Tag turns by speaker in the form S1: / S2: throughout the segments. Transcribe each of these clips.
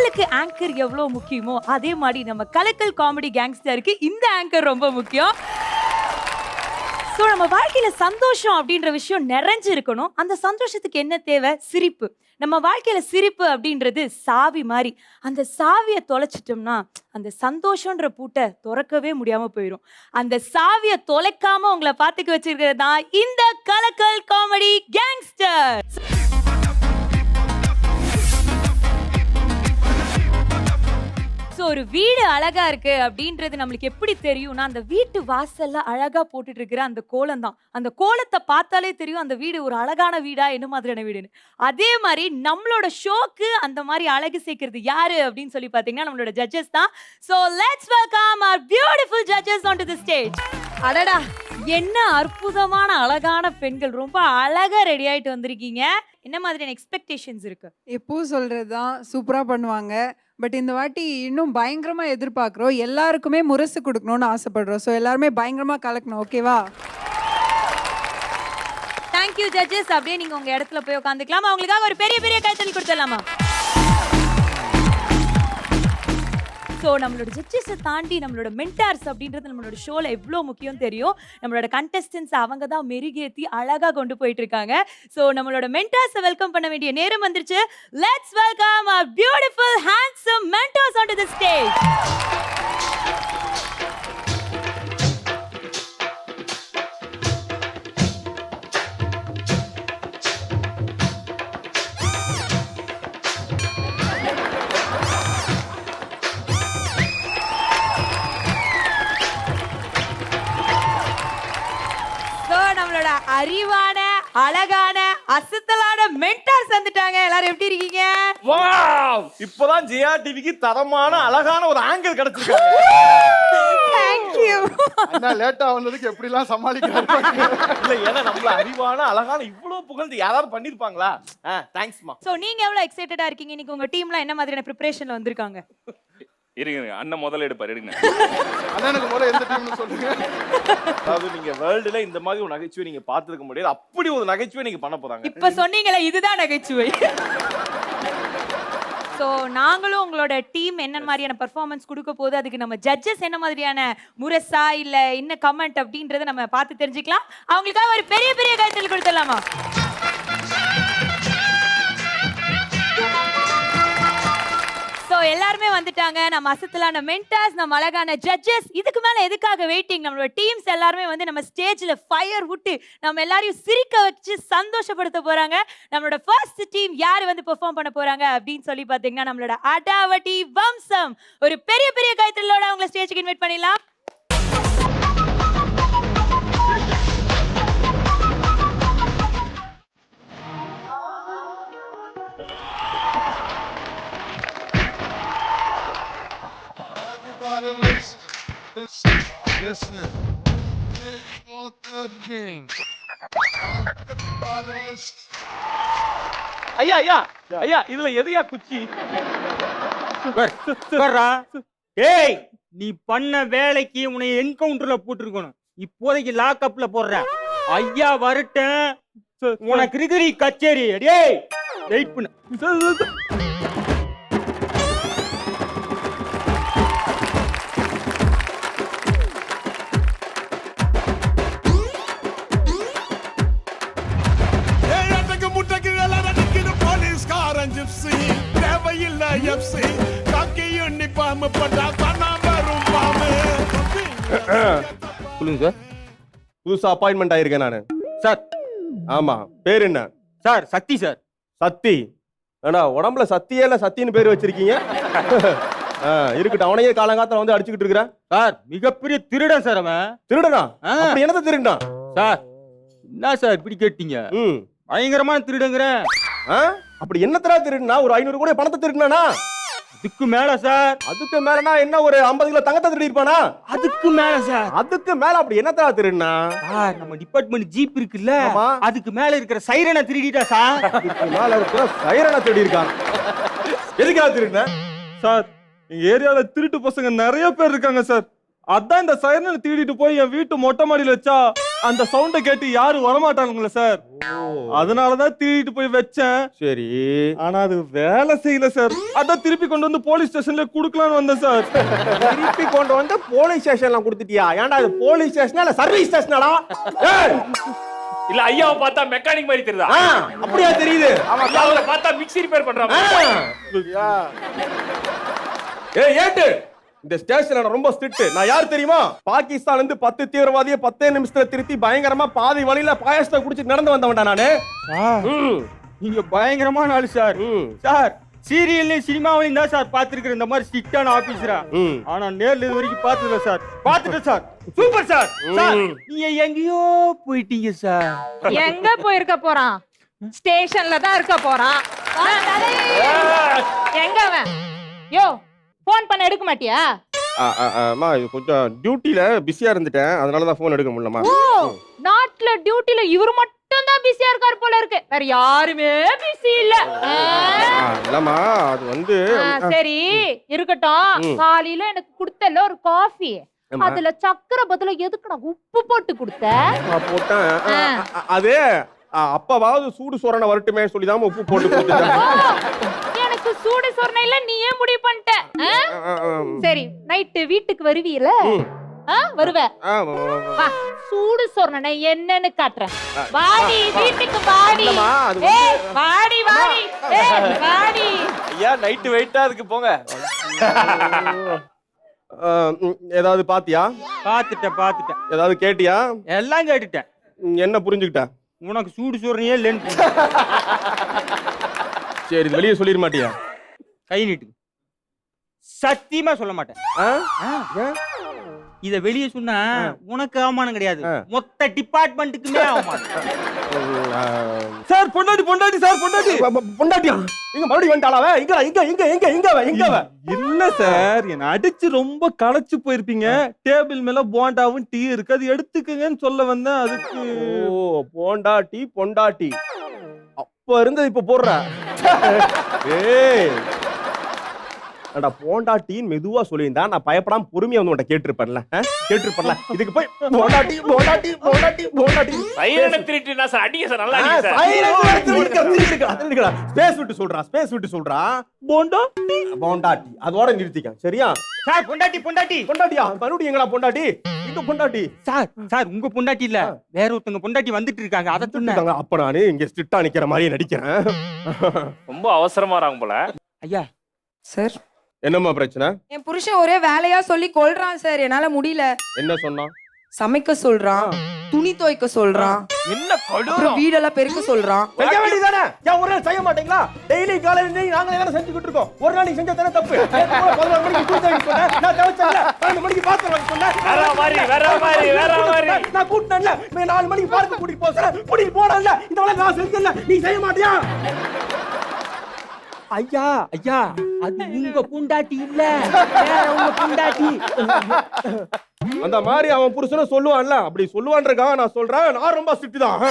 S1: உங்களுக்கு ஆங்கர் எவ்வளவு முக்கியமோ அதே மாதிரி நம்ம கலக்கல் காமெடி கேங்ஸ்டருக்கு இந்த ஆங்கர் ரொம்ப முக்கியம். சோ நம்ம வாழ்க்கையில சந்தோஷம் அப்படின்ற விஷயம் நிறைஞ்சு இருக்கணும். அந்த சந்தோஷத்துக்கு என்ன தேவை? சிரிப்பு. நம்ம வாழ்க்கையில சிரிப்பு அப்படின்றது சாவி மாதிரி. அந்த சாவியை தொலைச்சிட்டோம்னா அந்த சந்தோஷம்ன்ற பூட்டை திறக்கவே முடியாம போயிடும். அந்த சாவியை தொலைக்காம உங்களை பார்த்துக்க வச்சிருக்கிறது தான் இந்த கலக்கல் காமெடி கேங்ஸ்டர். ஒரு வீடு அழகா இருக்கு அப்படின்றது நம்மளுக்கு எப்படி தெரியும்னா, அந்த வீட்டு வாசல்ல அழகா போட்டுட்டு இருக்கிற அந்த கோலம் தான். அந்த கோலத்தை பார்த்தாலே தெரியும் அந்த வீடு ஒரு அழகான வீடா, என்ன மாதிரியான வீடுன்னு. அதே மாதிரி நம்மளோட ஷோக்கு அந்த மாதிரி அழகு சேர்க்கிறது யாரு அப்படின்னு சொல்லி பாத்தீங்கன்னா நம்மளோட ஜட்ஜஸ் தான். So let's welcome our beautiful judges onto the stage. அடடா, என்ன அற்புதமான அழகான பெண்கள், ரொம்ப அழகா ரெடி ஆயிட்டு வந்திருக்கீங்க. என்ன மாதிரியான எக்ஸ்பெக்டேஷன்ஸ் இருக்கு?
S2: எப்பவும் சொல்றதுதான், சூப்பரா பண்ணுவாங்க. பட் இந்த வாட்டி இன்னும் பயங்கரமா எதிர்பார்க்குறோம். எல்லாருக்குமே முரசு கொடுக்கணும்னு ஆசைப்படுறோம். ஸோ எல்லாருமே பயங்கரமா கலக்கணும். ஓகேவா?
S1: Thank you judges. அப்படியே நீங்க உங்க இடத்துல போய் உட்காந்துக்கலாம். அவங்களுக்காக ஒரு பெரிய பெரிய கைத்தறி கொடுத்துடலாமா? ஸோ நம்மளோட ஜட்ஜஸை தாண்டி நம்மளோட மென்டார்ஸ் அப்படின்றது நம்மளோட ஷோவில் எவ்வளோ முக்கியம் தெரியும். நம்மளோட கண்டஸ்டன்ஸ் அவங்க தான் மெருகேற்றி அழகாக கொண்டு போயிட்டு இருக்காங்க. ஸோ நம்மளோட மென்டார்ஸை வெல்கம் பண்ண வேண்டிய நேரம் வந்துருச்சு. Let's welcome our beautiful handsome mentors onto the stage. அறிவான அழகான அசத்தலான மென்டார்ஸ் வந்துட்டாங்க. எல்லாரும் எப்படி இருக்கீங்க?
S3: வாவ், இப்போதான் ஜெயா டிவிக்கு தரமான அழகான ஒரு ஆங்கர் கிடைச்சிருக்காங்க.
S2: Thank you.
S4: அண்ணா லேட்டா வந்ததுக்கு எப்படி எல்லாம் சமாளிக்கிறாங்க.
S3: இல்ல, ஏன்னா நம்மள அறிவான அழகான இவ்வளவு புகழ்ந்து யாராவது பண்ணிருப்பாங்களா? தேங்க்ஸ்மா.
S1: சோ நீங்க எவ்வளவு எக்ஸைட்டடா இருக்கீங்க? இன்னைக்கு உங்க டீம்ல என்ன மாதிரியான ப்ரிப்பரேஷன்ல வந்திருக்காங்க?
S5: இருங்க, அண்ணன் முதல்ல எடுப்பாரு. எடுங்க
S4: அண்ணனுக்கு முதல்ல எந்த டீம்னு சொல்லுங்க.
S3: அதாவது நீங்க வேர்ல்டுல இந்த மாதிரி ஒரு நகைச்சுவை நீங்க பார்த்திருக்க முடியாது. அப்படி ஒரு நகைச்சுவை நீங்க பண்ண போறாங்க.
S1: இப்ப சொன்னீங்களே, இதுதான் நகைச்சுவை. சோ நாங்களும் உங்களோட டீம் என்ன மாதிரியான பெர்ஃபார்மன்ஸ் கொடுக்க போகுது, அதுக்கு நம்ம ஜட்ஜஸ் என்ன மாதிரியான முரசா இல்ல என்ன கமெண்ட் அப்படின்றத நம்ம பார்த்து தெரிஞ்சுக்கலாம். அவங்களுக்காக ஒரு பெரிய பெரிய கைத்தறி கொடுத்துடலாமா? ஸோ எல்லாருமே வந்துட்டாங்க. நம்ம அசத்தலான மென்டார்ஸ், நம்ம அழகான ஜட்ஜஸ். இதுக்கு மேலே எதுக்காக வெயிட்டிங்? நம்மளோட டீம்ஸ் எல்லாருமே வந்து நம்ம ஸ்டேஜில் ஃபயர் விட்டு நம்ம எல்லாரையும் சிரிக்க வச்சு சந்தோஷப்படுத்த போகிறாங்க. நம்மளோட ஃபர்ஸ்ட் டீம் யார் வந்து பெர்ஃபார்ம் பண்ண போகிறாங்க அப்படின்னு சொல்லி பார்த்தீங்கன்னா நம்மளோட அடாவடி வம்சம். ஒரு பெரிய பெரிய கைத்தறலோட அவங்களை ஸ்டேஜுக்கு இன்வைட் பண்ணிடலாம்.
S3: ஐயா ஐயா ஐயா, இதுல எதையா குச்சி?
S6: ஏய், நீ பண்ண வேலைக்கு உன்னை என்கவுண்டர்ல போட்டுருக்கணும். இப்போதைக்கு லாக்அப்ல போடுற. ஐயா வரட்டும், உனக்கு இருக்கிற கச்சேரி. டேய் வெயிட் பண்ணு.
S4: சொல்லுங்க சார். புதுசா அப்பாயின்மெண்ட் ஆயிருக்கேன் நானு.
S6: சார்.
S4: ஆமா, பேர் என்ன?
S6: சார் சக்தி சார்.
S4: சக்தி? ஏன்னா உடம்புல சத்தியே இல்ல, சத்தின்னு பேர் வச்சிருக்கீங்க. இருக்கட்டும், அவனையே காலங்காலத்துல வந்து அடிச்சுக்கிட்டு இருக்கிறேன்.
S6: சார் மிகப்பெரிய திருடன் சார் அவன்.
S4: திருடனா? அப்படி என்னத திருடனா?
S6: சார் என்ன சார் இப்படி கேட்டீங்க? பயங்கரமான திருடுங்கிறேன்.
S4: அப்படி என்னத்தரா திருடுனா? ஒரு 500 கோடி பணத்தை திருடுனானா?
S6: அதுக்கு மேல சார்.
S4: அதுக்கு மேலனா என்ன, ஒரு 50 கிலோ தங்கத்தை திருடி இருப்பானா?
S6: அதுக்கு மேல சார்.
S4: அதுக்கு மேல அப்படி என்னத்தரா திருடுனா?
S6: சார் நம்ம டிபார்ட்மெண்ட் ஜீப் இருக்குல்ல, அதுக்கு மேல இருக்கிற சைரனை திருடிட்டா சார்.
S4: அதுக்கு மேல இருக்கிற சைரனை திருடி இருக்கான். எதுக்காக திருடுன?
S7: சார் எங்க ஏரியால திருட்டு பசங்க நிறைய பேர் இருக்காங்க சார். அதான் இந்த சைரனை திருடிட்டு போய் என் வீட்டு மொட்டை மாடியில வச்சா அந்த சவுண்ட கேட்டு யாரும் வரமாட்டானுங்களே சார். அதனாலதான் திருடிட்டு போய் வச்சேன்.
S4: சரி.
S7: ஆனா அது வேலை செய்யல சார். அதான் திருப்பி கொண்டு வந்து போலீஸ் ஸ்டேஷன்ல குடுக்கலாம்னு வந்தேன் சார்.
S4: திருப்பி கொண்டு வந்து போலீஸ் ஸ்டேஷன்லாம் கொடுத்துட்டியா? ஏன்டா அது போலீஸ் ஸ்டேஷனா இல்ல சர்வீஸ் ஸ்டேஷனாடா?
S5: இல்ல ஐயாவை பார்த்தா மெக்கானிக் மாதிரி தெரியுதா?
S4: அப்படியா தெரியுது?
S5: அவரை பார்த்தா மிக்ஸி ரிப்பேர் பண்றாங்க.
S4: ஏட்டு இந்த ஸ்டேஷன்ல நான் ரொம்ப ஸ்ட்ரிக்ட். நான் யார் தெரியுமா? பாகிஸ்தான்ல இருந்து 10 தீவிரவாதியை 10 நிமிஷத்துல திருத்தி பயங்கரமா பாதி வழியில பாயாசத்தை குடிச்சு நடந்து வந்தவன்டா நானு.
S6: நீங்க பயங்கரமான ஆளு சார். சார் சீரியல்ல சினிமாவிலும் தான் சார் பாத்துருக்கிற இந்த மாதிரி ஸ்ட்ரிக்டான ஆபீசரா. ஆனா நேர்ல இது வரைக்கும் பார்த்ததில்ல சார். பாத்துட்டேன் சார். Super sir. சார் நீங்க எங்கேயோ போயிட்டீங்க சார்.
S8: எங்க போயிருக்க போறான்? ஸ்டேஷன்ல தான் இருக்க போறான். எங்க அவன்? யோ போன் பண்ண எடுக்க மாட்டியா?
S4: அம்மா கொஞ்சம் டியூட்டில பிஸியா இருந்துட்டேன், அதனாலதான் போன் எடுக்க முடியலமா.
S8: ஓ நாட்டுல டியூட்டில இவரு மட்டும் தான் பிஸியா இருக்காரு போல இருக்கு. வேற யாருமே பிஸி இல்ல.
S4: இல்லம்மா அது வந்து
S8: சரி இருக்கட்டும். காலையில எனக்கு கொடுத்தல ஒரு காஃபி, அதுல சக்கரை பதிலா எதுக்குடா உப்பு போட்டு கொடுத்த?
S4: போட்டேன். அது அப்பவாவது சூடு சொரணை வரட்டுமே சொல்லிதான் உப்பு போட்டு கொடுத்துட்டேன்.
S8: எனக்கு சூடு சொரணை இல்ல, நீயே முடிவு பண்ணிட்ட. சரி நைட்டு வீட்டுக்கு வருவீல? வருவ. வா சூடு சொரணை என்னன்னு காட்டுறேன். வாடி வீட்டுக்கு வாடி. ஏய் வாடி வாடி. ஏய் வாடி.
S3: ஐயா நைட்டு வெயிட்டா அதுக்கு போங்க.
S4: ஏதாவது பாத்தியா?
S6: பாத்துட்டேன்.
S4: ஏதாவது கேட்டியா?
S6: எல்லாம் கேட்டுட்டேன்.
S4: என்ன புரிஞ்சுக்கிட்ட?
S6: உனக்கு சூடு சோறனையே இல்லைன்னு.
S4: சரி வெளியே சொல்லிட மாட்டியா?
S6: கை நீட்டு. சத்தியமா சொல்ல மாட்டேன். இத வெளியே சொன்னா உனக்கு அவமானம் கிடையாது, மொத்த டிபார்ட்மெண்ட்டுக்குமே அவமானம்.
S7: சார் பொண்டாட்டி பொண்டாட்டி சார் பொண்டாட்டி
S4: பொண்டாட்டியா? இங்க மறுபடியும் வந்துட்டாளா? இங்க
S7: இல்ல சார், என்ன அடிச்சு ரொம்ப களைச்சு போயிருப்பீங்க. டேபிள் மேல போண்டாவும் டீ இருக்கு, அது எடுத்துக்கங்கன்னு சொல்ல வந்தேன். அதுக்கு
S4: பொண்டாட்டி பொண்டாட்டி அப்ப இருந்தது இப்ப போடுற. ஏய் அடா பொண்டாட்டின்னு மெதுவா சொல்லியிருந்தா நான் பயப்படாம பொறுமையா வந்து உன்கிட்ட கேட்டிருப்பேன்ல. இதுக்கு போய் பொண்டாட்டி பொண்டாட்டி பொண்டாட்டி பொண்டாட்டி
S5: சைரனை திருட்டினா சார் அடிங்க சார், நல்லா அடிங்க சார்.
S4: ஸ்பேஸ் விட்டு சொல்றா. பொண்டாட்டி அதோட நிறுத்திக்க சரியா?
S6: சார் பொண்டாட்டி
S4: பொண்டாட்டியா? மறுபடியும் எங்கடா பொண்டாட்டி? இந்த பொண்டாட்டி
S6: சார் உங்க பொண்டாட்டி இல்ல, வேற ஒருத்தங்க பொண்டாட்டி வந்துட்டு இருக்காங்க. அதை சொன்னாங்க.
S4: அப்ப நானு இங்க ஸ்ட்ரிக்டா நிக்கிற மாதிரி நடிக்கிறேன்.
S5: ரொம்ப அவசரமா வராங்க போல.
S6: ஐயா
S2: சார்
S4: என்னம்மா பிரச்சனை?
S9: என் புருஷன் ஒரே வேலையா சொல்லி கொல்றான் சார். என்னால முடியல.
S4: என்ன சொன்னா?
S9: சமைக்க சொல்றான், துணி துவைக்க சொல்றான்,
S3: என்ன
S9: அப்புறம் வீடெல்லாம் பெருக்க சொல்றான்.
S4: செய்ய வேண்டியதானே? ஏன் ஒரு நாள் செய்ய மாட்டீங்களா? டெய்லி காலையில நாங்களே தானே செஞ்சுக்கிட்டு இருக்கோம். ஒரு நாள் நீங்க செஞ்சா தானே தப்பு. 11 மணிக்கு கூட்ட சொன்னேன், நான் தவச்சல. 12 மணிக்கு பாத்து வாங்க சொன்னேன்.
S5: வேற மாதிரி
S4: நான் கூட்டனல. 4 மணிக்கு பார்க்க கூட்டிட்டு போறேன். கூட்டிட்டு போறல. இந்த வேலை நான் செஞ்சல. நீ செய்ய மாட்டியா?
S6: ஐயா அது உங்க பொண்டாட்டி இல்ல, வேற உங்க பொண்டாட்டி.
S4: அந்த மாதிரி அவன் புருஷனை சொல்லுவான்ல, அப்படி சொல்லுவான்றக்கா நான் சொல்றேன். நான் ரொம்ப ஸ்ட்ரிக்ட் தான்.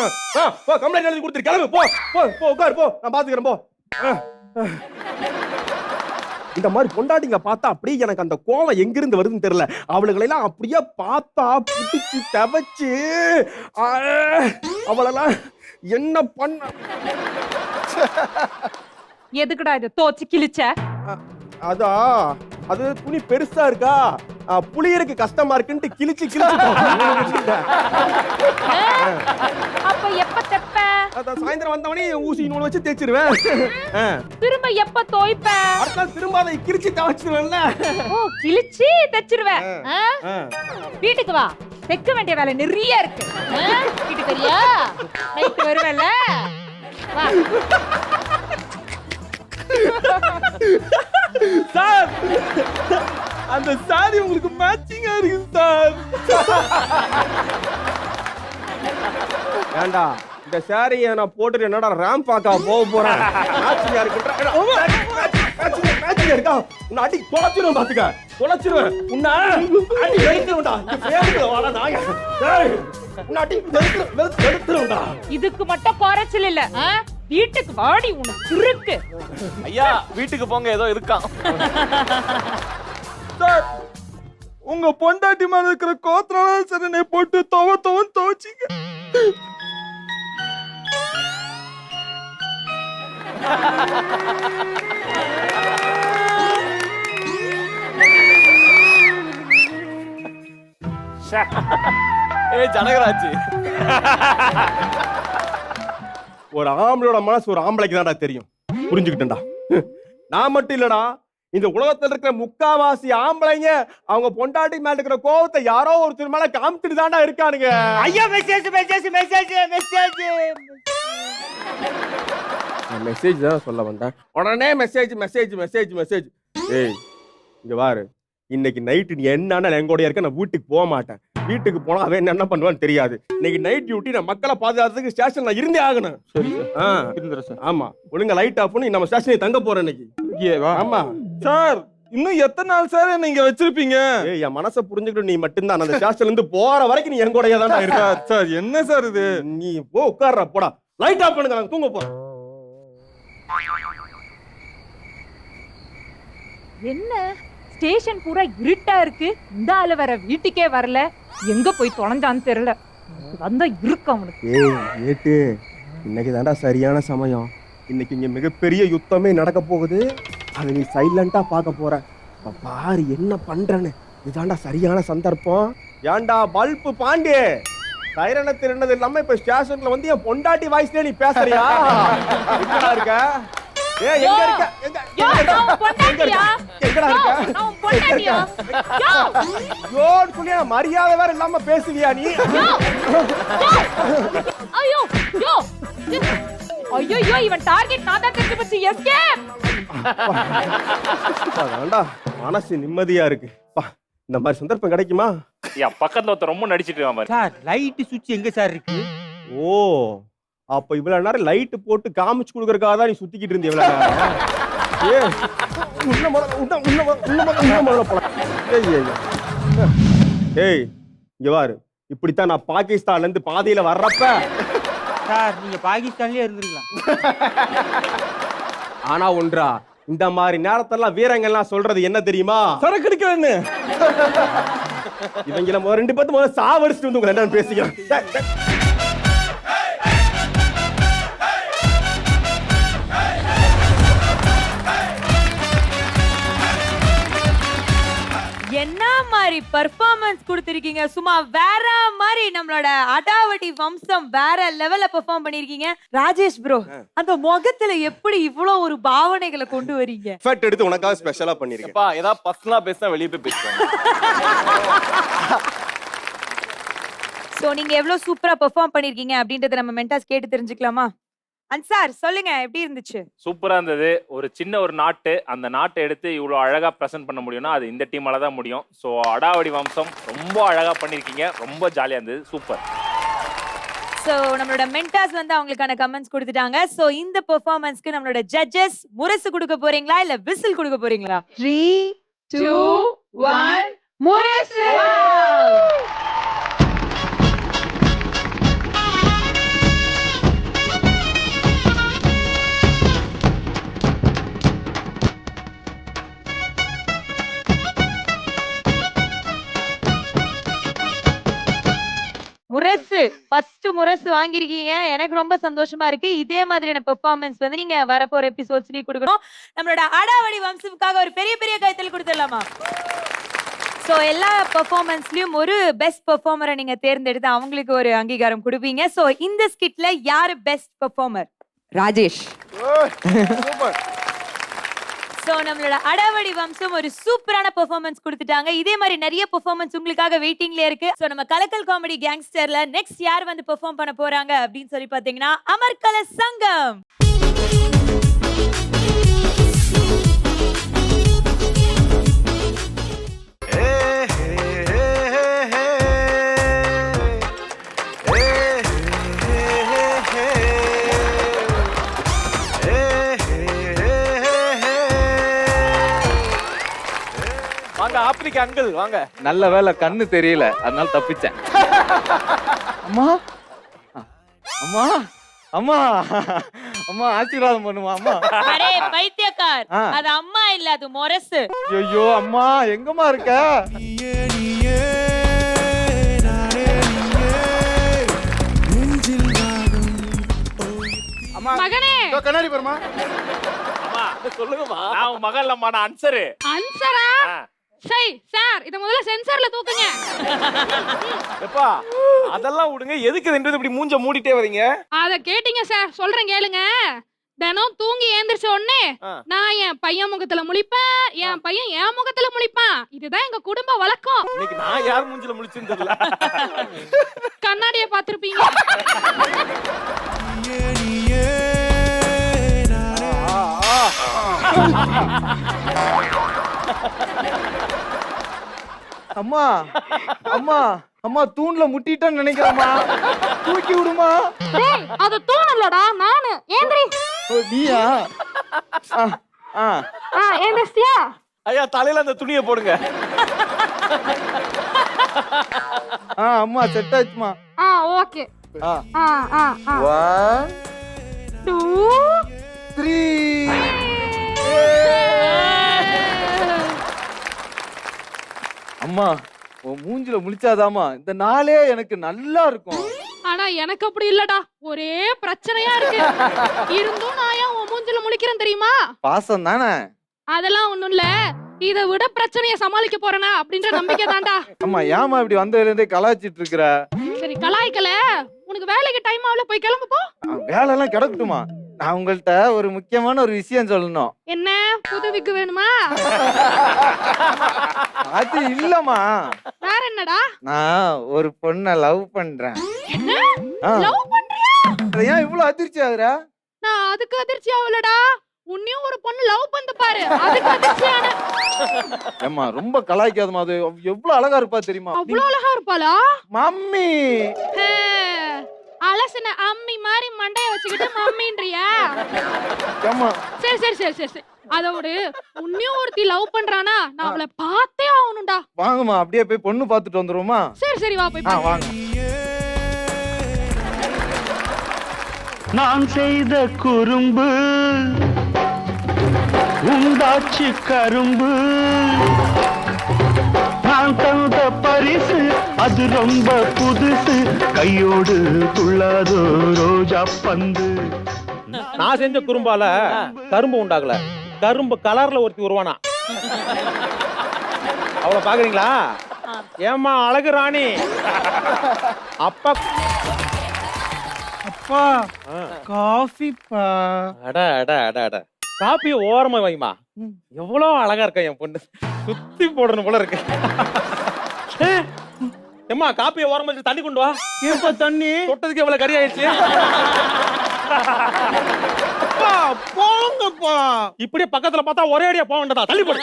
S4: போ கம்ப்ளைண்ட் எழுதி கொடுத்துரு. கிளம்பு போ உட்கார் போ, நான் பாத்துக்கிறேன் போ. இந்த மாதிரி பொண்டாட்டிங்க பார்த்தா அப்படியே எனக்கு அந்த கோவம் எங்கிருந்து வருதுன்னு தெரியல. அவளுகளெல்லாம் அப்படியே பார்த்தா புடிச்சு தவச்சு அவளெல்லாம் என்ன பண்ண.
S8: எதுக்குடா இத தோச்சு கிழிச்ச?
S4: அதா அது துணி பெருசா இருக்கா, புளியருக்கு கஷ்டமா இருக்குன்னு கிழிச்சு
S8: அப்ப எப்ப தெப்ப?
S4: அதான் சாயந்தரம் வந்தவனே ஊசி நூல் வச்சு தேய்ச்சிருவேன்.
S8: திரும்ப எப்ப தோய்ப்ப?
S4: அடுத்த நாள் திரும்ப அதை கிழிச்சு தவச்சிருவேன்ல.
S8: ஓ கிழிச்சு தச்சிருவேன். வீட்டுக்கு வா, தைக்க வேண்டிய வேலை நிறைய இருக்கு. வீட்டுக்கு வரியா? நைட்டு வருவேல. வா.
S7: சார் அந்த சாரி உங்களுக்கு மேட்சிங்கா இருக்கு சார்.
S4: ஏண்டா இந்த சாரியை நான் போட்டுட்டு என்னடா ரேம்ப் பாக்கா போக போறேன். மேட்சிங்கா இருக்கா? உன்னை அடி தொலைச்சிருவேன் பாத்துக்க. தொலைச்சிருவேன் உன்னை அடி வெளுத்துருவேன்டா. வாடா நாங்க. உன்னை அடி வெளுத்துருவேன்டா.
S8: இதுக்கு மட்டும் குறைச்சல் இல்ல. வீட்டுக்கு வாடி, உனக்கு இருக்கு.
S3: ஐயா வீட்டுக்கு போங்க, ஏதோ இருக்கான்.
S7: சார் உங்க பொண்டாட்டி மேல இருக்கிற கோத்திரால சரி என்னை போட்டு துவச்சிங்க.
S3: ஏய் ஜனகராஜ்,
S4: ஒரு ஆம்பளையோட மனசு ஒரு ஆம்பளைக்கு தான்டா தெரியும். புரிஞ்சுக்கிட்டேன்டா. நான் மட்டும் இல்லடா, இந்த உலகத்துல இருக்கிற முக்காவாசி ஆம்பளைங்க அவங்க பொண்டாட்டி மேல இருக்கிற கோவத்தை யாரோ ஒருத்தர் மேல காமிச்சிட்டு தான்டா இருக்கானுங்க.
S6: ஐயா message message message message
S4: message தான் சொல்ல வந்தேன். உடனே மெசேஜ் மெசேஜ் மெசேஜ் மெசேஜ். ஏய் இங்க பாரு, இன்னைக்கு நைட்டு நீ என்னன்னா எங்கூடய இருக்க, நான் வீட்டுக்கு போக மாட்டேன். வீட்டுக்கு போனா அவன் என்ன பண்ணுவான்னு தெரியாது. இன்னைக்கு நைட் டியூட்டி, நான் மக்களை பாதுகாக்கிறதுக்கு ஸ்டேஷன்ல இருந்தே ஆகணும்.
S7: சரி சார்.
S4: ஆமா, ஒழுங்கா லைட் ஆஃப் பண்ணி நம்ம ஸ்டேஷனுக்கு தங்க போறேன் இன்னைக்கு. ஆமா
S7: சார், இன்னும் எத்தனை நாள் சார் என்ன இங்க வச்சிருப்பீங்க?
S4: ஏய் என் மனசை புரிஞ்சுக்கிட்டு நீ மட்டும்தான் அந்த ஸ்டேஷன்ல இருந்து போற வரைக்கும் நீ என் கூடயே தான் இருக்க.
S7: சார் என்ன சார் இது?
S4: நீ போ உட்கார்ற, போடா. லைட் ஆஃப் பண்ணுங்க, நான் தூங்க போறேன்.
S8: என்ன ஸ்டேஷன் பூரா இருட்டா இருக்கு, இந்த ஆளு வேற வீட்டுக்கே வரல, எங்க போய் தொலைஞ்சான்னு தெரியல. வந்தா இருக்கு அவனுக்கு.
S4: ஏய் ஏட்டு, இன்னைக்கு தான்டா சரியான சமயம். இன்னைக்கு இங்க மிகப்பெரிய யுத்தமே நடக்க போகுது. அதை நீ சைலண்டா பார்க்க போற. அப்ப பாரு என்ன பண்றேன்னு. இதுதான்டா சரியான சந்தர்ப்பம். ஏன்டா பல்பு பாண்டே, சைரனை திருநது இல்லாம இப்ப ஸ்டேஷன்ல வந்து என் பொண்டாட்டி வாய்ஸ்ல நீ பேசுறியா? எங்கடா இருக்க? ஏய் எங்க இருக்க?
S8: யோ, நான் உன் பொண்டாட்டியா?
S4: எங்கடா இருக்க?
S8: நான் உன் பொண்டாட்டியா? யோ,
S4: யோன்னு சொல்லி மரியாதை வேற இல்லாம பேசுவியா நீ?
S8: ஐயோ யோ, ஐயோ இவன் டார்கெட் நான் தான் தெரிஞ்சு போச்சு. எஸ்கேப்.
S4: அதான்டா மனசு நிம்மதியா இருக்கு. இந்த மாதிரி சந்தர்ப்பம் கிடைக்குமா?
S5: என் பக்கத்துல ஒருத்தர் ரொம்ப நடிச்சிட்டு இருக்கான் பாரு.
S6: சார் லைட் சுவிட்ச் எங்க சார் இருக்கு?
S4: ஓ, அப்ப இவ்வளவு நேரம் லைட் போட்டு காமிச்சு கொடுக்கறதுக்காக தான் நீ சுத்திக்கிட்டு இருந்த இவ்வளவு நேரம். ஏய், ஏய் இங்க பாரு, இப்படித்தான் நான் பாகிஸ்தான்ல இருந்து பாதையில வர்றப்ப.
S6: சார் நீங்க பாகிஸ்தான்லயே இருந்திருக்கலாம்.
S4: ஆனா ஒன்றா, இந்த மாதிரி நேரத்தெல்லாம் வீரங்கள்லாம் சொல்றது என்ன தெரியுமா?
S7: சரக்கு அடிக்கிறேன்னு.
S4: இவங்கள ரெண்டு பேர்த்து முதல்ல சாவடிச்சுட்டு வந்து உங்க ரெண்டாவது பேசிக்கிறேன்.
S1: என்ன மாதிரி பெர்ஃபார்மன்ஸ் கொடுத்திருக்கீங்க, சும்மா வேற மாதிரி. நம்மளோட அடாவடி வம்சம் வேற லெவல்ல பெர்ஃபார்ம் பண்ணிருக்கீங்க. ராஜேஷ் ப்ரோ, அந்த முகத்துல எப்படி இவ்வளவு ஒரு பாவனைகளை கொண்டு வரீங்க?
S4: எஃபெக்ட் எடுத்து உனக்காக ஸ்பெஷலா பண்ணிருக்கேன்.
S3: பா ஏதாவது பர்சனலா பேசினா வெளியே போய் பேசுவாங்க.
S1: சோ நீங்க எவ்வளவு சூப்பரா பெர்ஃபார்ம் பண்ணிருக்கீங்க அப்படின்றத நம்ம மென்டாஸ் கேட்டு தெரிஞ்சுக்கலாமா? அன்சார் சொல்லுங்க, எப்படி இருந்துச்சு?
S5: சூப்பரா இருந்தது. ஒரு சின்ன ஒரு நாட்டு, அந்த நாட்டை எடுத்து இவ்வளவு அழகா பிரசன்ட் பண்ண முடியும்னா அது இந்த டீமால தான் முடியும். சோ அடாவடி வம்சம் ரொம்ப அழகா பண்ணிருக்கீங்க. ரொம்ப ஜாலியா இருந்தது. சூப்பர்.
S1: சோ நம்மளோட மென்டாஸ் வந்து அவங்களுக்கான கமெண்ட்ஸ் கொடுத்துட்டாங்க. சோ இந்த பெர்ஃபார்மன்ஸ்க்கு நம்மளோட ஜட்ஜஸ் முரசு கொடுக்க போறீங்களா இல்ல விசில் கொடுக்க போறீங்களா?
S9: 3, 2, 1 முரசு.
S1: முரசு ஃபர்ஸ்ட் முரசு வாங்கிருக்கீங்க. எனக்கு ரொம்ப சந்தோஷமா இருக்கு. இதே மாதிரியான பெர்ஃபார்மன்ஸ் வந்து நீங்க வரப்போற எபிசோட்ஸ்லயும் கொடுக்கணும். நம்மளோட அடாவடி வம்சத்துக்காக ஒரு பெரிய பெரிய கைத்தல் கொடுத்துடலாமா? சோ எல்லா பெர்ஃபார்மன்ஸ்லயும் ஒரு பெஸ்ட் பெர்ஃபார்மரை நீங்க தேர்ந்தெடுத்து அவங்களுக்கு ஒரு அங்கீகாரம் கொடுப்பீங்க. சோ இந்த ஸ்கிட்ல யாரு best performer?
S9: Rajesh.
S3: Super.
S1: So நம்மளோட அடாவடி வம்சம் ஒரு சூப்பரான பெர்ஃபார்மன்ஸ் கொடுத்துட்டாங்க. இதே மாதிரி நிறைய பெர்ஃபார்மன்ஸ் உங்களுக்காக வெயிட்டிங்ல இருக்கு. சோ நம்ம கலக்கல் காமெடி கேங்ஸ்டர்ல நெக்ஸ்ட் யார் வந்து பெர்ஃபார்ம் பண்ண போறாங்க அப்படின்னு சொல்லி பாத்தீங்கன்னா அமர்கல சங்கம்.
S3: வாங்க ஆப்பிரிக்கா அங்கிள் வாங்க.
S10: நல்ல வேலை கண்ணு தெரியல, அதனால தப்பிச்சேன்.
S6: அம்மா அம்மா அம்மா அம்மா ஆசீர்வாதம் பண்ணுமா அம்மா.
S1: அரே பைத்தியக்கார், அது அம்மா இல்ல, அது முரசு.
S6: ஐயோ அம்மா எங்கம்மா இருக்க?
S8: மகனே
S6: கண்ணாடி பாருமா.
S5: அம்மா
S3: சொல்லுங்கம்மா.
S5: நான் உன் மகள் இல்லம்மா, நான் அன்சரு.
S8: அன்சரா சரி சார் இத முதல்ல சென்சார்ல தூக்குங்க.
S3: எப்பா அதெல்லாம் விடுங்க, எதுக்கு ரெண்டு இப்படி மூஞ்ச மூடிட்டே வரீங்க?
S8: அத கேட்டீங்க சார், சொல்றேன் கேளுங்க. தினம் தூங்கி ஏந்திரிச்ச உடனே நான் என் பையன் முகத்துல முழிப்பேன், என் பையன் என் முகத்துல முழிப்பான். இதுதான் எங்க குடும்ப வழக்கம்.
S3: இன்னைக்கு நான் யார் மூஞ்சில முழிச்சுன்னு தெரியல.
S8: கண்ணாடியை பார்த்திருப்பீங்க.
S6: அம்மா அம்மா அம்மா தூண்ல முட்டிட்டேன்னு நினைக்கிறேம்மா. தூக்கி விடுமா.
S8: டேய் அது தூணலடா நானு. ஏந்திரி.
S6: ஓ நீயா?
S8: ஏந்திரிச்சியா?
S3: ஐயா தலையில அந்த துணியை போடுங்க.
S6: அம்மா செட் ஆச்சுமா.
S8: ஓகே.
S6: 1 2 3. அம்மா உன் மூஞ்சில முழிச்சாதாமா இந்த நாளே எனக்கு நல்லா இருக்கும்.
S8: ஆனா எனக்கு அப்படி இல்லடா, ஒரே பிரச்சனையா இருக்கு. இருந்தும் நான் ஏன் உன் மூஞ்சில முழிக்கிறேன் தெரியுமா?
S6: பாசம் தானே.
S8: அதெல்லாம் ஒண்ணும் இல்ல, இத விட பிரச்சனைய சமாளிக்க போறேனா அப்படின்ற நம்பிக்கை தான்டா.
S6: அம்மா ஏமா இப்படி வந்ததுல இருந்தே கலாய்ச்சிட்டு இருக்கிற?
S8: சரி கலாய்க்கல, உனக்கு வேலைக்கு டைம் ஆகல, போய் கிளம்பு போ.
S6: வேலை எல்லாம் கிடக்கட்டுமா? நான் உங்கள்ட்ட ஒரு முக்கியமான ஒரு விஷயம் சொல்லணும்.
S8: என்ன புதுவிக்கு வேணுமா?
S6: அது இல்லம்மா.
S8: வேற என்னடா?
S6: நான் ஒரு பொண்ண லவ் பண்றேன்.
S8: என்ன லவ் பண்றியா?
S6: ஏன் இவ்வளவு அதிர்ச்சி ஆகுற?
S8: நான் அதுக்கு அதிர்ச்சி ஆகலடா, உன்னையும் ஒரு பொண்ணு லவ் பண்ணு பாரு, அதுக்கு அதிர்ச்சியான.
S6: ஏம்மா ரொம்ப கலாய்க்காதமா, அது எவ்வளவு அழகா இருப்பா தெரியுமா?
S8: அவ்வளவு அழகா இருப்பாளா?
S6: மம்மி
S8: அலசன அம்மி மாதிரி மண்டைய வச்சுக்கிட்டு மம்மின்றியா?
S6: ஏம்மா
S8: சரி சரி சரி சரி சரி அதோட உன்னையும் ஒருத்தி லவ் பண்றானா, நான் அவளை பார்த்தே ஆகணும்டா.
S6: வாங்கம்மா அப்படியே போய் பொண்ணு பார்த்துட்டு வந்துருவோமா?
S8: சரி சரி வா போய் பாரு.
S6: வாங்க.
S11: நான் செய்த குறும்பு உண்டாச்சு கரும்பு, நான் தந்த பரிசு அது ரொம்ப புதுசு, கையோடு துள்ளாதோ ரோஜா பந்து.
S4: நான் செஞ்ச குறும்பால கரும்பு உண்டாகல, கரும்பு கலர்ல ஒருத்தி வருவானா. அவளை பாக்குறீங்களா? ஏமா அழகு ராணி. அப்பா
S6: அப்பா காஃபிப்பா.
S4: அட அட அட அட காப்பி ஓரமா வைமா. எவ்வளவு அழகா இருக்க என் பொண்ணு, சுத்தி போடணும் போல இருக்கு. ஏம்மா காப்பியை ஓரமா வச்சு தண்ணி கொண்டு வா.
S6: ஏப்பா தண்ணி?
S4: தொட்டதுக்கு எவ்வளவு கறி ஆயிடுச்சு.
S6: போங்கப்பா.
S4: இப்படியே பக்கத்துல பார்த்தா ஒரே அடியா போக வேண்டாம், தள்ளி போடு.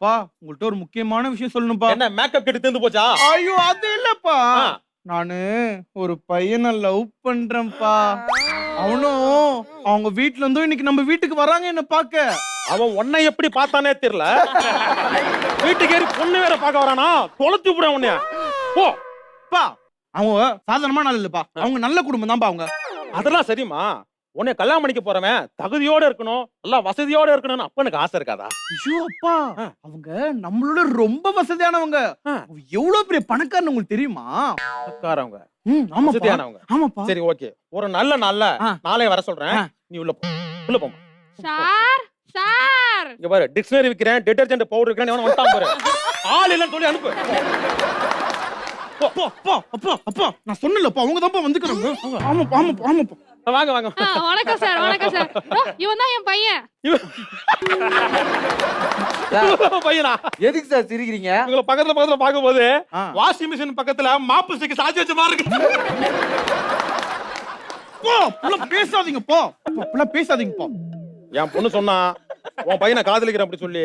S6: பா உங்கள்ட்ட ஒரு முக்கியமான விஷயம் சொல்லணும்பா.
S4: என்ன மேக்கப் கெட்டு தீர்ந்து போச்சா?
S6: ஐயோ அது இல்லப்பா, நானு ஒரு பையனை லவ் பண்றேன்ப்பா. அவனும் அவங்க வீட்ல இருந்தும் இன்னைக்கு நம்ம வீட்டுக்கு வராங்க என்ன பாக்க.
S4: அவன் உன்னை எப்படி பார்த்தானே தெரியல, வீட்டுக்கு ஏறி பொண்ணு வேற பார்க்க வரானா, தொலைச்சு விட உன்னைய. போ
S6: பா. அவங்க சாதாரணமான ஆள் இல்லப்பா, அவங்க நல்ல குடும்பம் தான்ப்பா. அவங்க
S4: அதெல்லாம் சரிம்மா, உன்னை கல்யாணம் பண்ணிக்க போறவன் தகுதியோட இருக்கணும், நல்லா வசதியோட இருக்கணும்னு அப்பனுக்கு ஆசை இருக்காதா?
S6: ஐயோ அப்பா, அவங்க நம்மளோட ரொம்ப வசதியானவங்க. எவ்வளவு பெரிய பணக்காரன்னு உங்களுக்கு தெரியுமா?
S4: பணக்காரவங்க,
S6: வசதியானவங்க. ஆமாப்பா.
S4: சரி ஓகே, ஒரு நல்ல நாள்ல நாளே வர சொல்றேன், நீ உள்ள போ. உள்ள போமா.
S8: சார் சார்
S4: இங்க பாரு, டிக்ஷனரி விக்கிறேன், டிடர்ஜென்ட் பவுடர் விக்கிறேன், எவனும் வந்துட்டான் பாரு. ஆள் இல்லன்னு சொல்லி அனுப்பு.
S6: அப்பா நான் சொன்னலப்பா, அவங்க தான்ப்பா வந்துக்கறாங்க. ஆமாப்பா ஆமாப்பா ஆமாப்பா.
S4: வாங்க வாங்க.
S8: வணக்கம் சார். வணக்கம் சார். இவன் தான் என் பையன்.
S4: பையனா?
S6: எதுக்கு சார் சிரிக்கிறீங்க?
S4: உங்களை பக்கத்துல பாக்கும்போது வாஷிங் மிஷின் பக்கத்துல மாப்பு ஸ்டிக் சாச்சி வச்ச மாதிரி இருக்கு.
S6: போ புள்ள பேசாதீங்க போ. புள்ள பேசாதீங்க போ.
S4: என் பொண்ணு சொன்னா உன் பையனை காதலிக்கிறேன் அப்படி சொல்லி,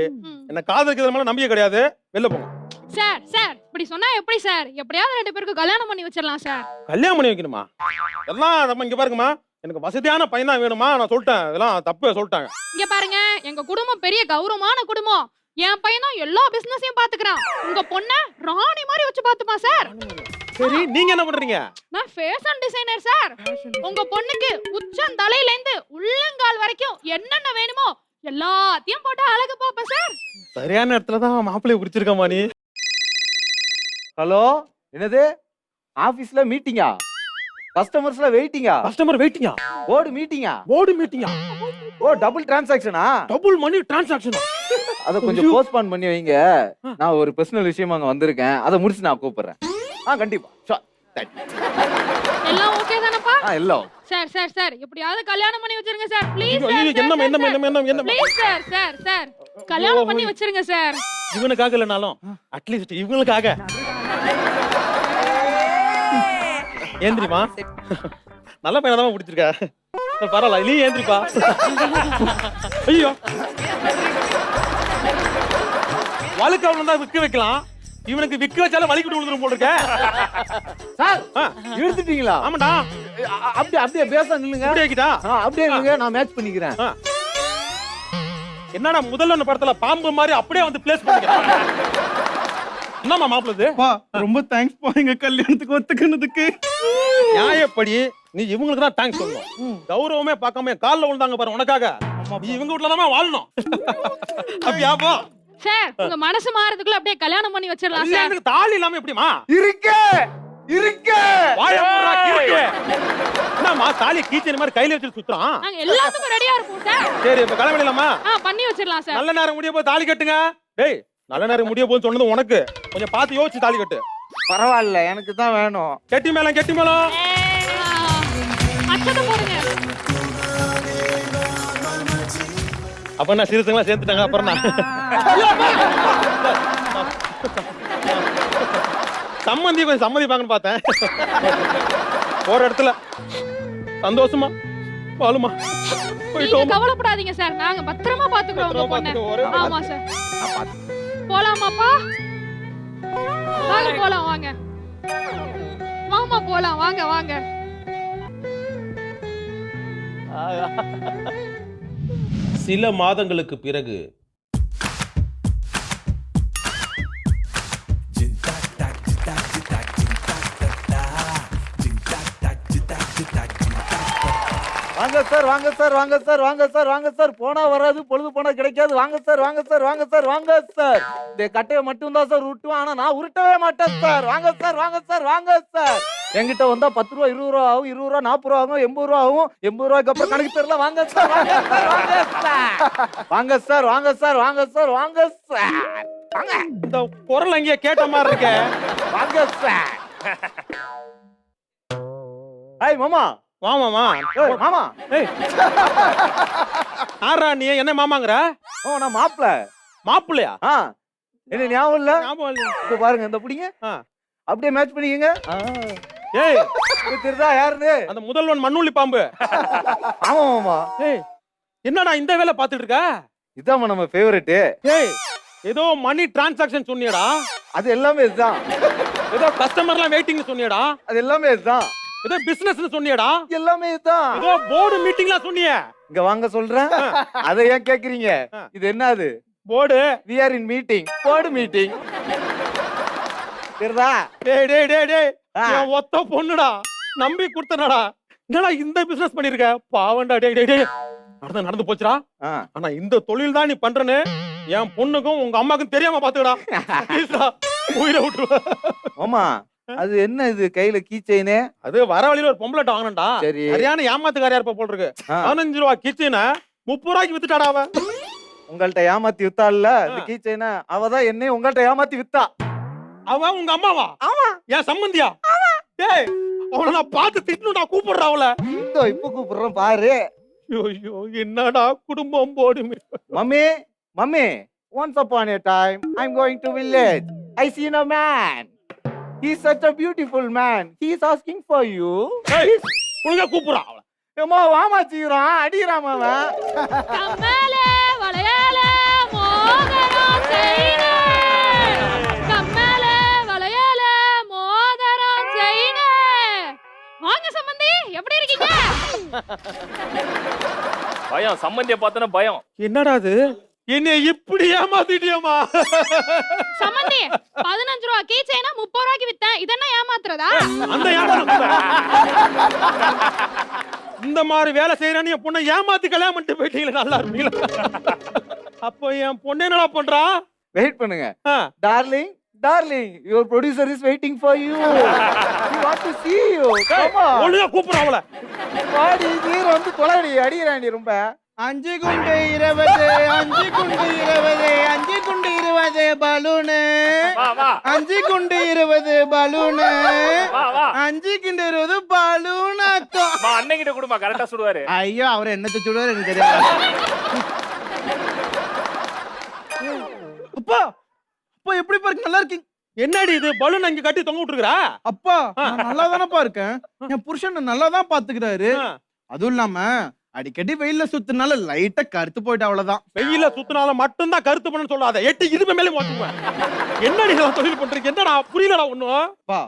S4: என்ன காதலிக்கிறது மேல நம்பிக்கை கிடையாது, வெளில போங்க.
S8: சார் சார் இப்படி சொன்னா எப்படி சார்? எப்படியாவது 2 பேருக்கு கல்யாணம் பண்ணி வச்சிடலாம் சார்.
S4: கல்யாணம் பண்ணி வைக்கணுமா? எல்லாம் நம்ம இங்க பாருங்கம்மா, எனக்கு வசதியான பையன் தான் வேணுமா, நான் சொல்லிட்டேன், இதெல்லாம் தப்பு சொல்லிட்டாங்க.
S8: இங்க பாருங்க, எங்க குடும்பம் பெரிய கௌரவமான குடும்பம். என் பையன் தான் எல்லா பிசினஸையும் பாத்துக்கிறான். உங்க பொண்ண ராணி மாதிரி வச்சு பாத்துப்பா சார்.
S4: சரி நீங்க என்ன பண்றீங்க?
S8: நான் ஃபேஷன் டிசைனர் சார். உங்க பொண்ணுக்கு உச்சம் தலையில இருந்து உள்ளங்கால் வரைக்கும் என்னென்ன வேணுமோ எல்லாத்தையும் போட்டு அழகு பாப்பேன் சார்.
S4: சரியான இடத்துல தான் மாப்பிள்ளைய குறிச்சிருக்கமா நீ.
S6: ஹலோ, என்னது ஆபீஸ்ல மீட்டிங்கா?
S10: கஸ்டமர்ஸ்ல வெயிட்டிங்கா?
S4: கஸ்டமர் வெயிட்டிங்கா?
S10: போர்டு மீட்டிங்கா?
S4: போர்டு மீட்டிங்கா?
S10: ஓ டபுள் டிரான்சாக்ஷனா?
S4: டபுள் மணி டிரான்சாக்ஷனா?
S10: அத கொஞ்சம் போஸ்ட்போன் பண்ணி வைங்க. நான் ஒரு பர்சனல் விஷயமா அங்க வந்திருக்கேன். அத முடிச்சு நான் கூப்பிடுறேன். கண்டிப்பா. ஷூர்.
S8: எல்லாம் ஓகே தானப்பா?
S10: எல்லாம்.
S8: சார் எப்படியாவது கல்யாணம் பண்ணி வச்சிருங்க சார் ப்ளீஸ்
S4: என்ன
S8: ப்ளீஸ் சார் கல்யாணம் பண்ணி வச்சிருங்க சார்.
S4: இவனுக்காக இல்லனாலும் அட்லீஸ்ட் இவங்களுக்காக. ஏந்திரிமா, நல்ல பையனா தான் பிடிச்சிருக்க. பரவாயில்ல, நீ ஏந்திரிப்பா. ஐயோ, வழுக்க தான் விக்க வைக்கலாம், இவனுக்கு விக்க வச்சாலும் வலிக்கிட்டு விழுந்துரும் போல இருக்க.
S10: சார் எடுத்துட்டீங்களா?
S4: ஆமாடா.
S10: அப்படியே பேச நில்லுங்க.
S4: அப்படியே வைக்கிட்டா?
S10: அப்படியே நில்லுங்க, நான் மேட்ச் பண்ணிக்கிறேன்.
S4: என்னடா முதல்ல படத்துல பாம்பு மாதிரி அப்படியே வந்து பிளேஸ் பண்ணிக்கிறேன். என்னம்மா மாப்பிள்ளது?
S7: ரொம்ப தேங்க்ஸ் பா எங்க கல்யாணத்துக்கு ஒத்துக்கினதுக்கு.
S4: நியாயப்படி நீ இவங்களுக்கு தான் தேங்க்ஸ் சொல்லணும். கௌரவமே பார்க்காம கால்ல விழுந்தாங்க பாரு உனக்காக. நீ இவங்க வீட்ல தான் வாழணும். அப்படியாப்பா
S8: சார் உங்க மனசு மாறதுக்குள்ள அப்படியே கல்யாணம் பண்ணி வச்சிரலாம் சார்.
S4: எனக்கு தாலி இல்லாம எப்படிமா?
S10: இருக்கு
S4: வாய மூடுடா, இருக்கு. என்னம்மா தாலி கீச்சன் மாதிரி கையில வச்சு சுத்துறான்?
S8: நாங்க எல்லாத்துக்கும் ரெடியா இருப்போம் சார்.
S4: சரி இப்ப கிளம்பிடலாமா?
S8: பண்ணி வச்சிரலாம் சார்.
S4: நல்ல நேரம் முடிய போய் தாலி கட்டுங்க. டேய், நல்ல நேரம் முடிய போய் சொன்னது உனக்கு. கொஞ்சம் பார்த்து யோசிச்சு தாலி கட்டு.
S10: பரவாயில்ல, எனக்கு தான் வேணும்.
S4: கெட்டி மேளம் கெட்டி மேளம்.
S8: அச்சத போடுங்க.
S4: அப்ப நான் சிறுசுங்களா சேர்த்துட்டாங்க. அப்புறம் நான் சம்மந்தி கொஞ்சம் சம்மதி பாங்கன்னு பார்த்தேன். போற இடத்துல சந்தோஷமா வாழுமா.
S8: நீங்க கவலைப்படாதீங்க சார், நாங்க பத்திரமா பாத்துக்கிறோம் உங்க பொண்ணை. ஆமா சார். போலாமாப்பா? வாங்க போலாம், வாங்க மாமா போலாம், வாங்க வாங்க.
S12: சில மாதங்களுக்கு பிறகு
S10: வாங்க சார், வாங்க சார், வாங்க சார், வாங்க சார், வாங்க சார். போனா வராது, பொழுது போனா கிடைக்காது. வாங்க சார், வாங்க சார், வாங்க சார், வாங்க சார். இந்த கட்டையை மட்டும் தான் சார் உருட்டுவேன், ஆனா நான் உருட்டவே மாட்டேன் சார். வாங்க சார், வாங்க சார், வாங்க சார். என்கிட்ட வந்தா 10 ரூபா 20 ரூபா ஆகும், 20 ரூபா 40 ரூபா ஆகும், 80 ரூபா ஆகும். 80 ரூபாய்க்கு அப்புறம் கணக்கு தெரியல. வாங்க சார், வாங்க சார், வாங்க சார், வாங்க சார், வாங்க சார், வாங்க சார், வாங்க.
S4: இந்த குரல் அங்கேயே கேட்ட மாதிரி இருக்க.
S10: வாங்க சார். ஹாய் மாமா.
S4: மாமாமா.
S10: மாமா.
S4: ஆறா நீ என்ன மாமாங்கற?
S10: நான் மாப்பிள்ள.
S4: மாப்பிள்ளையா?
S10: என்ன ஞாபகம் இல்ல?
S4: ஞாபகம் இல்ல.
S10: இப்ப பாருங்க, இந்த புடிங்க. அப்படியே மேட்ச் பண்ணிக்கங்க.
S4: ஏய்,
S10: தெரியுதா யாருன்னு?
S4: அந்த முதல்வன் மண்ணுள்ளி பாம்பு.
S10: ஆமா மாமா.
S4: ஏய், என்னடா இந்த வேலை பார்த்துட்டு இருக்க?
S10: இதான் நம்ம ஃபேவரட்.
S4: ஏய், ஏதோ மணி டிரான்சாக்ஷன் சொன்னியடா.
S10: அது எல்லாமே இதுதான்.
S4: ஏதோ கஸ்டமர்லாம் வெயிட்டிங் சொன்னியடா.
S10: அது எல்லாமே இதுதான்.
S4: ஏதோ பிசினஸ்னு சொன்னியடா.
S10: எல்லாமே இதுதான்.
S4: ஏதோ போர்டு மீட்டிங்லாம் சொன்னியே.
S10: இங்க வாங்க சொல்றேன். அதை ஏன் கேக்குறீங்க? இது என்னது?
S4: Board.
S10: we are in meeting. Board meeting. தெரியுதா?
S4: டேய் டேய் டேய் டேய், நான் ஒத்த பொண்ணுடா, நம்பி கொடுத்தனடா. என்னடா இந்த பிசினஸ் பண்ணிருக்க? பாவண்டா. டேய் டேய் டேய், நடந்து போச்சுடா. ஆனா இந்த தொழில் தான் நீ பண்றேன்னு என் பொண்ணுக்கும் உங்க அம்மாக்கும் தெரியாம பாத்துக்கடா. ப்ளீஸ்டா, உயிரை விட்டுரு.
S10: ஆமா, அது என்ன இது கையில கீ செயினே?
S4: அது வர வழியில ஒரு பொம்பளை வாங்கினடா. சரியான ஏமாத்துக்காரியா இருப்ப போல் இருக்கு. 15 ரூபா கீ செயினை 30 ரூபாய்க்கு வித்துட்டாடா அவ.
S10: உங்கள்ட்ட ஏமாத்தி வித்தா இல்ல இந்த கீ செயினை? அவதான் என்னையும் உங்கள்ட்ட ஏமாத்தி வித்தா.
S4: அவ உங்க அம்மாவா? ஆமா. ஏன் சம்பந்தியா? டேய், அவளை நான் பார்த்து திட்டணும்டா. கூப்பிடுறா அவளை.
S10: இப்ப கூப்பிடுறேன் பாரு.
S4: ஐயோ, என்னடா குடும்பம் போடு.
S10: Mummy, mummy, once upon a time I'm going to village. I seen a man. He's such a beautiful man. He's asking for you.
S4: ஏய், ஒழுங்கா கூப்பிடுறா அவளை.
S10: ஏமா வாமா சீரான் அடிறான் அவன்.
S8: கம்மல வளையல மோதிரம் செய்ன. கம்மல வளையல மோதிரம் செய்ன. வாங்க சம்பந்தி, எப்படி இருக்கீங்க?
S5: பயம், சம்பந்திய பார்த்தனா பயம்.
S4: என்னடா அது? என்னை இப்படி ஏமாத்திட்டியம்மா.
S8: சம்பந்தி 15 ரூபா கீ செயினா 30 ரூபாய்க்கு வித்தேன். இதென்ன ஏமாத்துறதா?
S4: அந்த ஏமாத்துறதா? இந்த மாதிரி வேலை செய்யறானே என் பொண்ணை ஏமாத்தி கல்யாணம் பண்ணிட்டு போயிட்டீங்களா? நல்லா இருப்பீங்களா? அப்போ என் பொண்ணு என்னடா பண்றா?
S10: வெயிட் பண்ணுங்க darling. Darling your producer is waiting for you you want to see you come on
S4: ஒழுங்கா கூப்பிடுறா அவள.
S10: பாடி நீர் வந்து கொலடி அடிறானே ரொம்ப
S6: 5 குண்டு 20 5 குண்டு 20 5 குண்டு 20 பலூனு
S5: வா வா
S6: 5 குண்டு 20 பலூனு
S5: வா வா
S6: 5 குண்டு 20 பலூனாக்கும்.
S5: மா அண்ணன் கிட்ட கொடுமா கரெக்டா சுடுவாரு.
S6: ஐயோ அவர் என்னத்த சொல்லுவாரு எனக்கு தெரியாது. அப்பா அப்பா எப்படி பாருங்க நல்லா இருக்கீங்க.
S4: என்னடி இது பலூன் அங்க கட்டி தொங்க விட்டுருக்கா?
S6: அப்பா நான் நல்லா தானப்பா இருக்கேன். என் புருஷன் நல்லா தான் பாத்துக்கிறாரு. அதுவும் இல்லாம அடிக்கடி வெயில்ல சுத்தினால லைட்டா கருத்து போயிட்டு அவ்வளவுதான்.
S4: வெயில சுத்தினால மட்டும்தான் கருத்து பண்ணு சொல்லாத. எட்டு இது மேலே மாத்துவேன். என்னடி இதெல்லாம் தொழில் பண்றீங்க? என்னடா புரியலடா ஒண்ணும்.
S6: அப்பா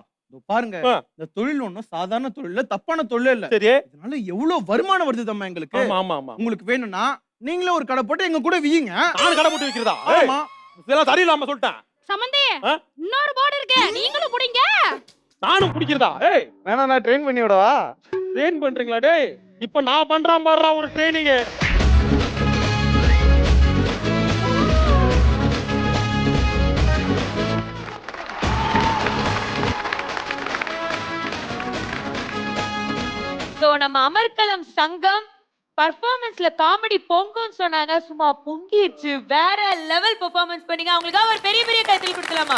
S6: பாருங்க இந்த தொழில் ஒண்ணும் சாதாரண தொழில் தப்பான தொழில் இல்ல.
S4: சரி.
S6: இதனால எவ்வளவு வருமானம் வருது தம்மா எங்களுக்கு.
S4: ஆமா ஆமா ஆமா.
S6: உங்களுக்கு வேணும்னா நீங்களே ஒரு கடை போட்டு எங்க கூட வீங்க.
S4: நான் கடை போட்டு விக்கிறதா?
S6: ஆமா.
S4: இதெல்லாம் சரியில்லாம சொல்லிட்டேன்.
S8: சம்பந்தி இன்னொரு போர்டு இருக்கு நீங்களும் புடிங்க.
S4: நானும் குடிக்கிறதா? ஏய்
S10: வேணா நான் ட்ரெயின் பண்ணி விடவா?
S4: ட்ரெயின் பண்றீங்களா? டேய் இப்ப நான் பண்றான் பாடுறா ஒரு ட்ரைனிங்.
S8: சோ நம்ம அமர்கலம் சங்கம் பர்ஃபார்மன்ஸ்ல காமெடி பொங்குன்னு சொன்னாங்க. சும்மா பொங்கிடுச்சு.
S1: வேற லெவல் பெர்ஃபார்மன்ஸ் பண்ணீங்க. அவங்களுக்காக ஒரு பெரிய பெரிய கைத்தறி கொடுக்கலாமா?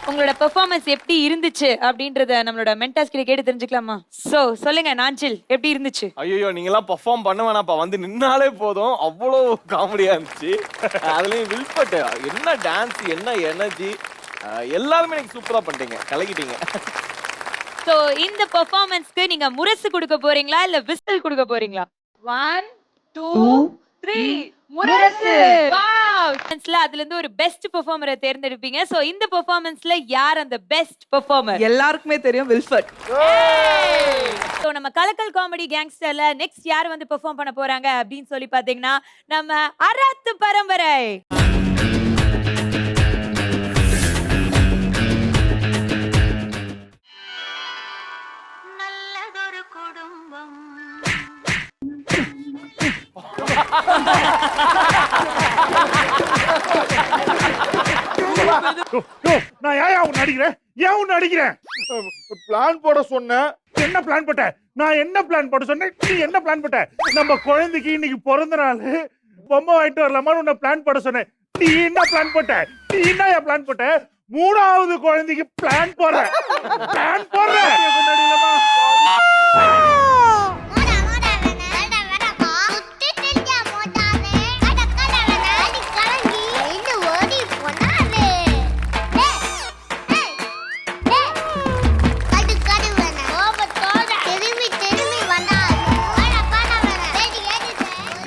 S1: உங்களோட பெர்ஃபார்மன்ஸ் எப்படி இருந்துச்சு அப்படின்றத நம்மளோட மென்டாஸ் கிட்ட கேட்டு தெரிஞ்சுக்கலாமா? சோ சொல்லுங்க நாஞ்சில், எப்படி இருந்துச்சு?
S3: ஐயோ நீங்க எல்லாம் பெர்ஃபார்ம் பண்ண வேணாப்பா, வந்து நின்னாலே போதும், அவ்வளோ காமெடியா இருந்துச்சு. அதுலயும் வில்பட் என்ன டான்ஸ், என்ன எனர்ஜி, எல்லாருமே எனக்கு சூப்பரா பண்ணிட்டீங்க, கலக்கிட்டீங்க.
S1: சோ இந்த பெர்ஃபார்மன்ஸ்க்கு நீங்க முரசு கொடுக்க போறீங்களா இல்ல விசில் கொடுக்க போறீங்களா? 1 2 3 முரசு. வாவ்! அதுல இருந்து ஒரு பெஸ்ட் பெர்ஃபார்மரை தேர்ந்தெடுப்பீங்க. சோ இந்த பெர்ஃபார்மன்ஸ்ல யார் அந்த பெஸ்ட் பெர்ஃபார்மர்?
S9: எல்லாருக்குமே தெரியும் வில்ஃபர்ட்.
S1: சோ நம்ம கலக்கல் காமெடி கேங்ஸ்டர்ல நெக்ஸ்ட் யார் வந்து பெர்ஃபார்ம் பண்ண போறாங்க அப்படின்னு சொல்லி பாத்தீங்கன்னா நம்ம அராத்து பரம்பரை.
S11: நான் ஏன் உன்னை அடிக்கிறேன்? ஏன் உன்னை அடிக்கிறேன்?
S10: பிளான் போட சொன்னேன்.
S11: என்ன பிளான் போட்ட? நான் என்ன பிளான் போட சொன்னேன்? நீ என்ன பிளான் போட்ட? நம்ம குழந்தைக்கு இன்னைக்கு பிறந்த நாள், பொம்மை வாங்கிட்டு வரலாமான்னு உன்னை பிளான் போட சொன்னேன். நீ என்ன பிளான் போட்ட? நீ என்ன பிளான் போட்ட? 3வது குழந்தைக்கு பிளான் போற. பிளான் போற.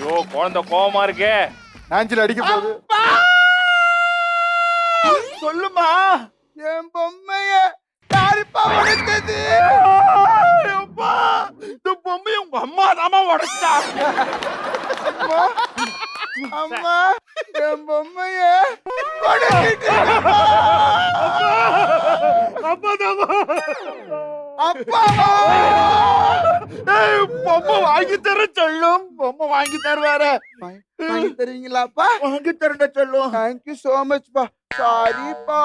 S5: ஐயோ குழந்தை கோவமா இருக்கே.
S10: நாஞ்சில் அடிக்க போகுது. சொல்லுமா, என் பொம்மைய யாருப்பா உடைச்சது? இந்த பொம்மைய உங்க அம்மா தாமா உடைச்சா. அம்மா அம்மா என் பொம்மைய உடைச்சிட்டீங்கம்மா. அப்பாவா? பொம்மை வாங்கி தர சொல்லும். பொம்மை வாங்கி தருவாரு. வாங்கி தருவீங்களாப்பா? வாங்கி தரேன் சொல்லும். தேங்க்யூ சோ மச் பா. சாரிப்பா,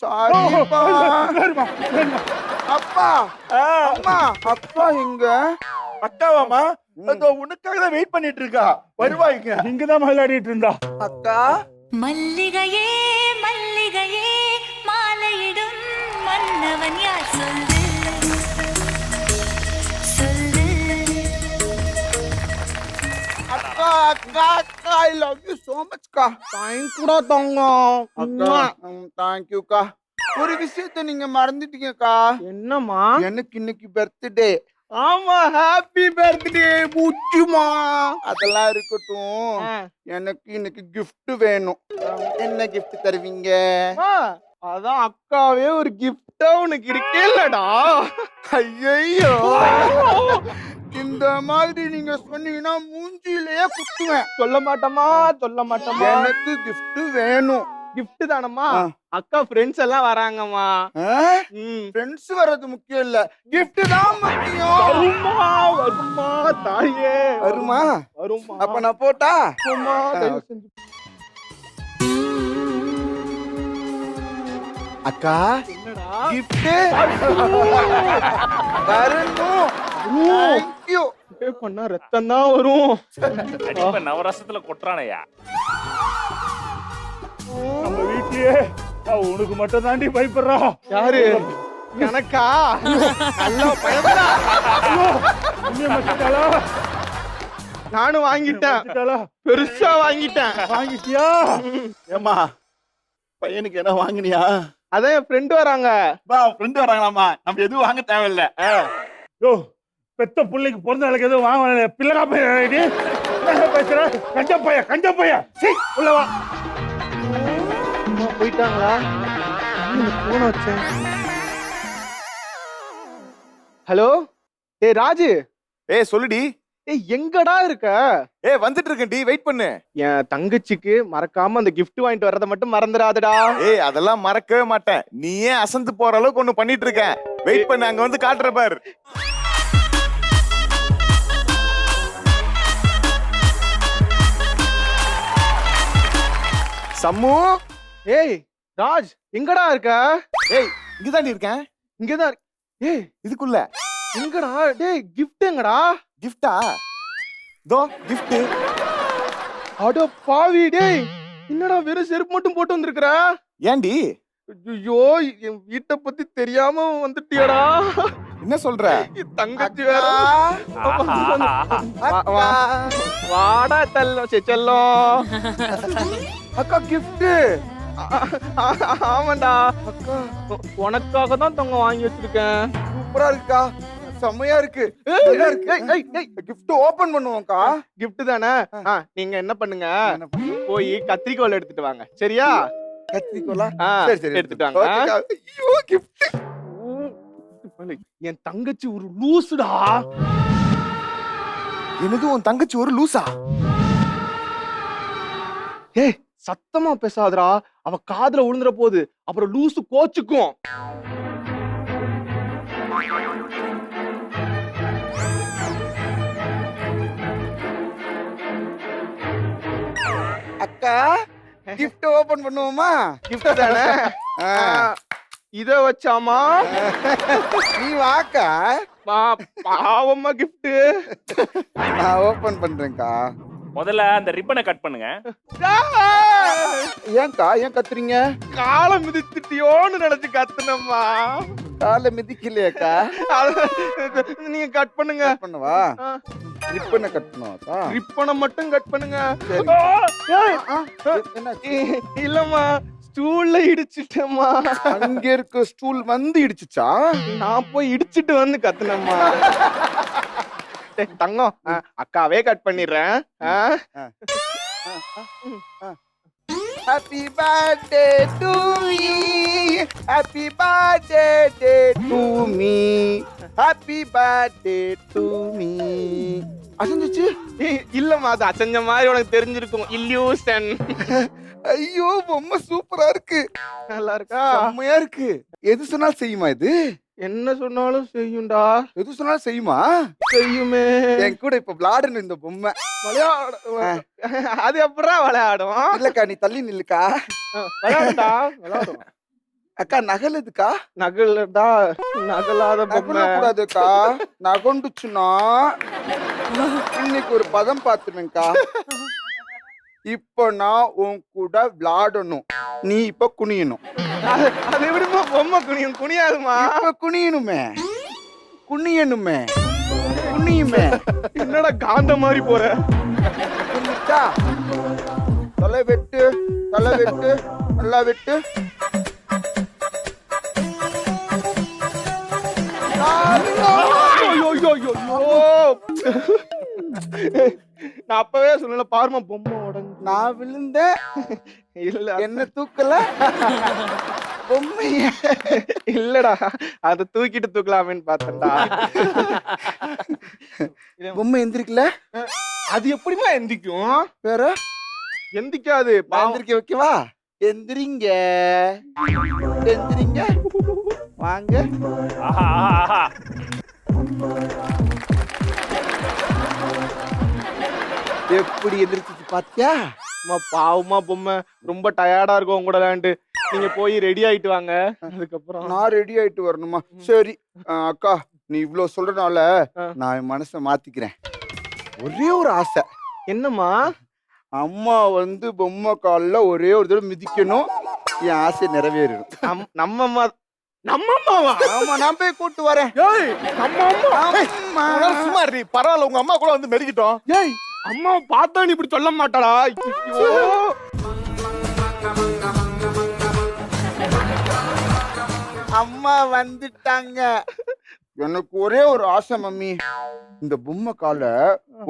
S10: சாரிப்பா. அப்பா அம்மா, அப்பா எங்க? அக்காவாமா? அதோ உனக்காக தான் வெயிட் பண்ணிட்டு இருக்கா. வருவாங்க.
S11: இங்கதான் விளையாடிட்டு இருந்தா.
S10: அக்கா
S13: மல்லிகையே மல்லிகையே மாலையிடும் மன்னவன் யார் சொல்லு சொல்லு.
S10: அக்கா அக்கா அக்கா, I love you so much கா. தேங்க்யூடா தங்கம். அக்கா தேங்க்யூக்கா. ஒரு விஷயத்தை நீங்க மறந்துட்டீங்கக்கா. என்னம்மா? எனக்கு இன்னைக்கு பர்த்டே. ஆமா, ஹாப்பி பர்த்டே முச்சுமா. அதெல்லாம் இருக்கட்டும், எனக்கு இன்னைக்கு gift வேணும். என்ன gift தருவீங்க? அதான் அக்காவே ஒரு கிஃப்டா உனக்கு இருக்கேல்லடா. ஐயோ, இந்த மாதிரி நீங்க சொன்னீங்கன்னா மூஞ்சிலேயே குத்துவேன். சொல்ல மாட்டோமா, சொல்ல மாட்டோமா. எனக்கு gift வேணும். gift தானம்மா? அக்கா ஃப்ரெண்ட்ஸ் எல்லாம் வராங்கம்மா. ஃப்ரெண்ட்ஸ் வர்றது முக்கியம் இல்ல, gift தான் முக்கியம். வருமா வருமா தாயே, வருமா வருமா. அப்ப நான் போட்டா? அக்கா gift வரணும். Thank you.
S4: பண்ணா ரத்தம் தான் வரும்.
S5: அடிப்ப நவரசத்துல கொட்டுறானையா.
S11: நம்ம வீட்லயே உனக்கு மட்டும் தாண்டி பயப்படுறா.
S4: யாரு எனக்கா? நல்லா பயப்படா. நானும் வாங்கிட்டேன், பெருசா வாங்கிட்டேன்.
S11: வாங்கிட்டியா?
S10: ஏமா பையனுக்கு என்ன வாங்கினியா?
S4: அதான் என் ஃப்ரெண்ட் வராங்க.
S10: ஃப்ரெண்ட் வராங்களாமா, நம்ம எதுவும் வாங்க தேவையில்ல.
S11: யோ பெத்த பிள்ளைக்கு பிறந்த நாளைக்கு எதுவும் வாங்க பிள்ளைகா பையன் பேசுற கஞ்ச பைய உள்ள வா.
S4: போயிட்டாங்களா? போன வச்சேன். ஹலோ ஏய் ராஜு.
S3: ஏய் சொல்லுடி.
S4: ஏய் எங்கடா இருக்க?
S3: ஏய் வந்துட்டு இருக்கேன் டி, வெயிட் பண்ணு.
S4: என் தங்கச்சிக்கு மறக்காம அந்த gift வாங்கிட்டு வர்றதை மட்டும் மறந்துடாதடா.
S3: ஏய் அதெல்லாம் மறக்கவே மாட்டேன். நீ ஏன் அசந்து போற அளவுக்கு ஒண்ணு பண்ணிட்டு இருக்க. வெயிட் பண்ணு, அங்க வந்து காட்டுற பாரு. சம்மு.
S4: ஏய் ராஜ் எங்கடா இருக்க?
S3: ஏய் இங்கதான் இருக்கேன்.
S4: இங்கதான். ஏய்
S3: இதுக்குள்ள
S4: எங்கடா? டேய் gift எங்கடா?
S3: கிஃப்டா? தோ gift.
S4: அட பாவி டேய், என்னடா வெறும் செருப்பு மட்டும் போட்டு வந்திருக்கற?
S3: ஏண்டி?
S4: ஐயோ என் வீட்டை பத்தி தெரியாம வந்துட்டியடா.
S3: என்ன சொல்ற?
S4: தங்கச்சி வேற. வாடா செல்லம்.
S10: அக்கா gift.
S4: ஆமாண்டா அக்கா, உனக்காக தான் தங்க வாங்கி வச்சிருக்கேன்.
S10: சூப்பரா இருக்குக்கா, செம்மையா இருக்கு. gift open பண்ணுவோம்க்கா.
S4: gift தானே? நீங்க என்ன பண்ணுங்க, போய் கத்திரிக்கோல் எடுத்துட்டு வாங்க. சரியா?
S10: கத்திரிக்கோலா?
S4: சரி சரி எடுத்துட்டு வாங்க.
S10: ஐயோ gift.
S4: என் தங்கச்சி ஒரு லூசுடா.
S3: என்னது உன் தங்கச்சி ஒரு லூசா?
S4: ஏய் சத்தமா பேசாதடா, அவ காதுல விழுந்துற போது அப்புறம் லூசு கோச்சுக்கும்.
S10: அக்கா gift ஓபன் பண்ணுவோமா?
S4: gift தானே? இத வச்சாமா?
S10: நீ வாக்கா.
S4: பாவமா gift.
S10: நான் ஓபன் பண்றேன்க்கா.
S5: முதல்ல அந்த ரிப்பனை கட் பண்ணுங்க.
S10: ஏன்க்கா ஏன் கத்துறீங்க?
S4: காலை மிதிச்சிட்டியோன்னு நினைச்சு கத்துனம்மா.
S10: காலை மிதிக்கலையாக்கா?
S4: நீங்க கட் பண்ணுங்க.
S10: பண்ணவா? ரிப்பனை கட் பண்ணுவாக்கா?
S4: ரிப்பனை மட்டும் கட் பண்ணுங்க.
S10: இல்லம்மா
S4: ஸ்டூல்ல இடிச்சிட்டேம்மா.
S10: அங்க இருக்க ஸ்டூல் வந்து இடிச்சுச்சா?
S4: நான் போய் இடிச்சிட்டு வந்து கத்துனம்மா. தங்கம் அக்காவே கட் பண்ணிடுறேன்.
S10: Happy birthday to me, happy birthday to me, happy birthday to me. அசஞ்சிச்சு?
S4: இல்லம்மா, அது அசஞ்ச மாதிரி உனக்கு தெரிஞ்சிருக்கும். இல்யூஷன்.
S10: ஐயோ பொம்மை சூப்பரா இருக்கு.
S4: நல்லா இருக்கா?
S10: செம்மையா இருக்கு. எது சொன்னாலும் செய்யுமா இது?
S4: என்ன சொன்னாலும் செய்யும்டா.
S10: எது சொன்னாலும் செய்யுமா?
S4: செய்யுமே.
S10: என் கூட இப்ப விளையாடணும் இந்த பொம்மை.
S4: அது எப்படா விளையாடும்?
S10: இல்லக்கா நீ தள்ளி நில்லுக்கா.
S4: விளையாடுடா, விளையாடும்.
S10: அக்கா நகலுதுக்கா?
S4: நகலடா, நகலாத பொம்மை
S10: கூடாதுக்கா. நகண்டுச்சுன்னா இன்னைக்கு ஒரு பதம் பார்த்துனேன்க்கா. இப்ப நான் உன் கூட விளையாடணும், நீ இப்ப குனியணும்.
S4: அது எப்படிமா பொம்மை குனியும்? குனியாதுமா.
S10: இப்ப குனியணுமே, குனியணுமே, குனியுமே.
S4: என்னடா காந்த மாதிரி போற?
S10: குனிச்சா தலை வெட்டு, தலை வெட்டு, நல்லா வெட்டு.
S4: நான் அப்பவே சொல்லல, பாருமா பொம்மை உடஞ்சு.
S10: நான் விழுந்தேன்
S4: இல்ல,
S10: என்ன தூக்கல பொம்மைய.
S4: இல்லடா, அத தூக்கிட்டு தூக்கலாமேன்னு பார்த்தேன்டா.
S10: பொம்மை எந்திரிக்கல.
S4: அது எப்படிமா எந்திக்கும்?
S10: வேற
S4: எந்திக்காது.
S10: எந்திரிக்க வைக்கவா? எந்திரிங்க, எந்திரிங்க, வாங்க. எப்படி எந்திரிச்சு பாத்தியா?
S4: பாவமா பொம்மை ரொம்ப டயர்டா இருக்கும் உங்க கூட விளையாண்டு.
S3: நீங்க போய் ரெடி ஆயிட்டு வாங்க. அதுக்கப்புறம்
S10: நான் ரெடி ஆயிட்டு வரணுமா? சரி அக்கா, நீ இவ்ளோ சொல்றனால நான் என் மனசை மாத்திக்கிறேன். ஒரே ஒரு ஆசை.
S3: என்னம்மா?
S10: அம்மா வந்து பொம்மை கால்ல ஒரே ஒரு தடவை மிதிக்கணும், என் ஆசை நிறைவேறிடும்.
S3: நம்ம அம்மா. நம்ம அம்மாவா?
S10: ஆமா, நான் போய் கூட்டு வரேன்.
S3: ஏய், நம்ம அம்மா. சும்மா இரு, பரவாயில்ல, உங்க அம்மா கூட வந்து மெருகிட்டோம்.
S6: ஏய், அம்மாவை பார்த்தா நீ இப்படி சொல்ல மாட்டாளா? ஐயோ.
S10: அம்மா வந்துட்டாங்க. எனக்கு ஒரே ஒரு ஆசை மம்மி, இந்த பொம்மை கால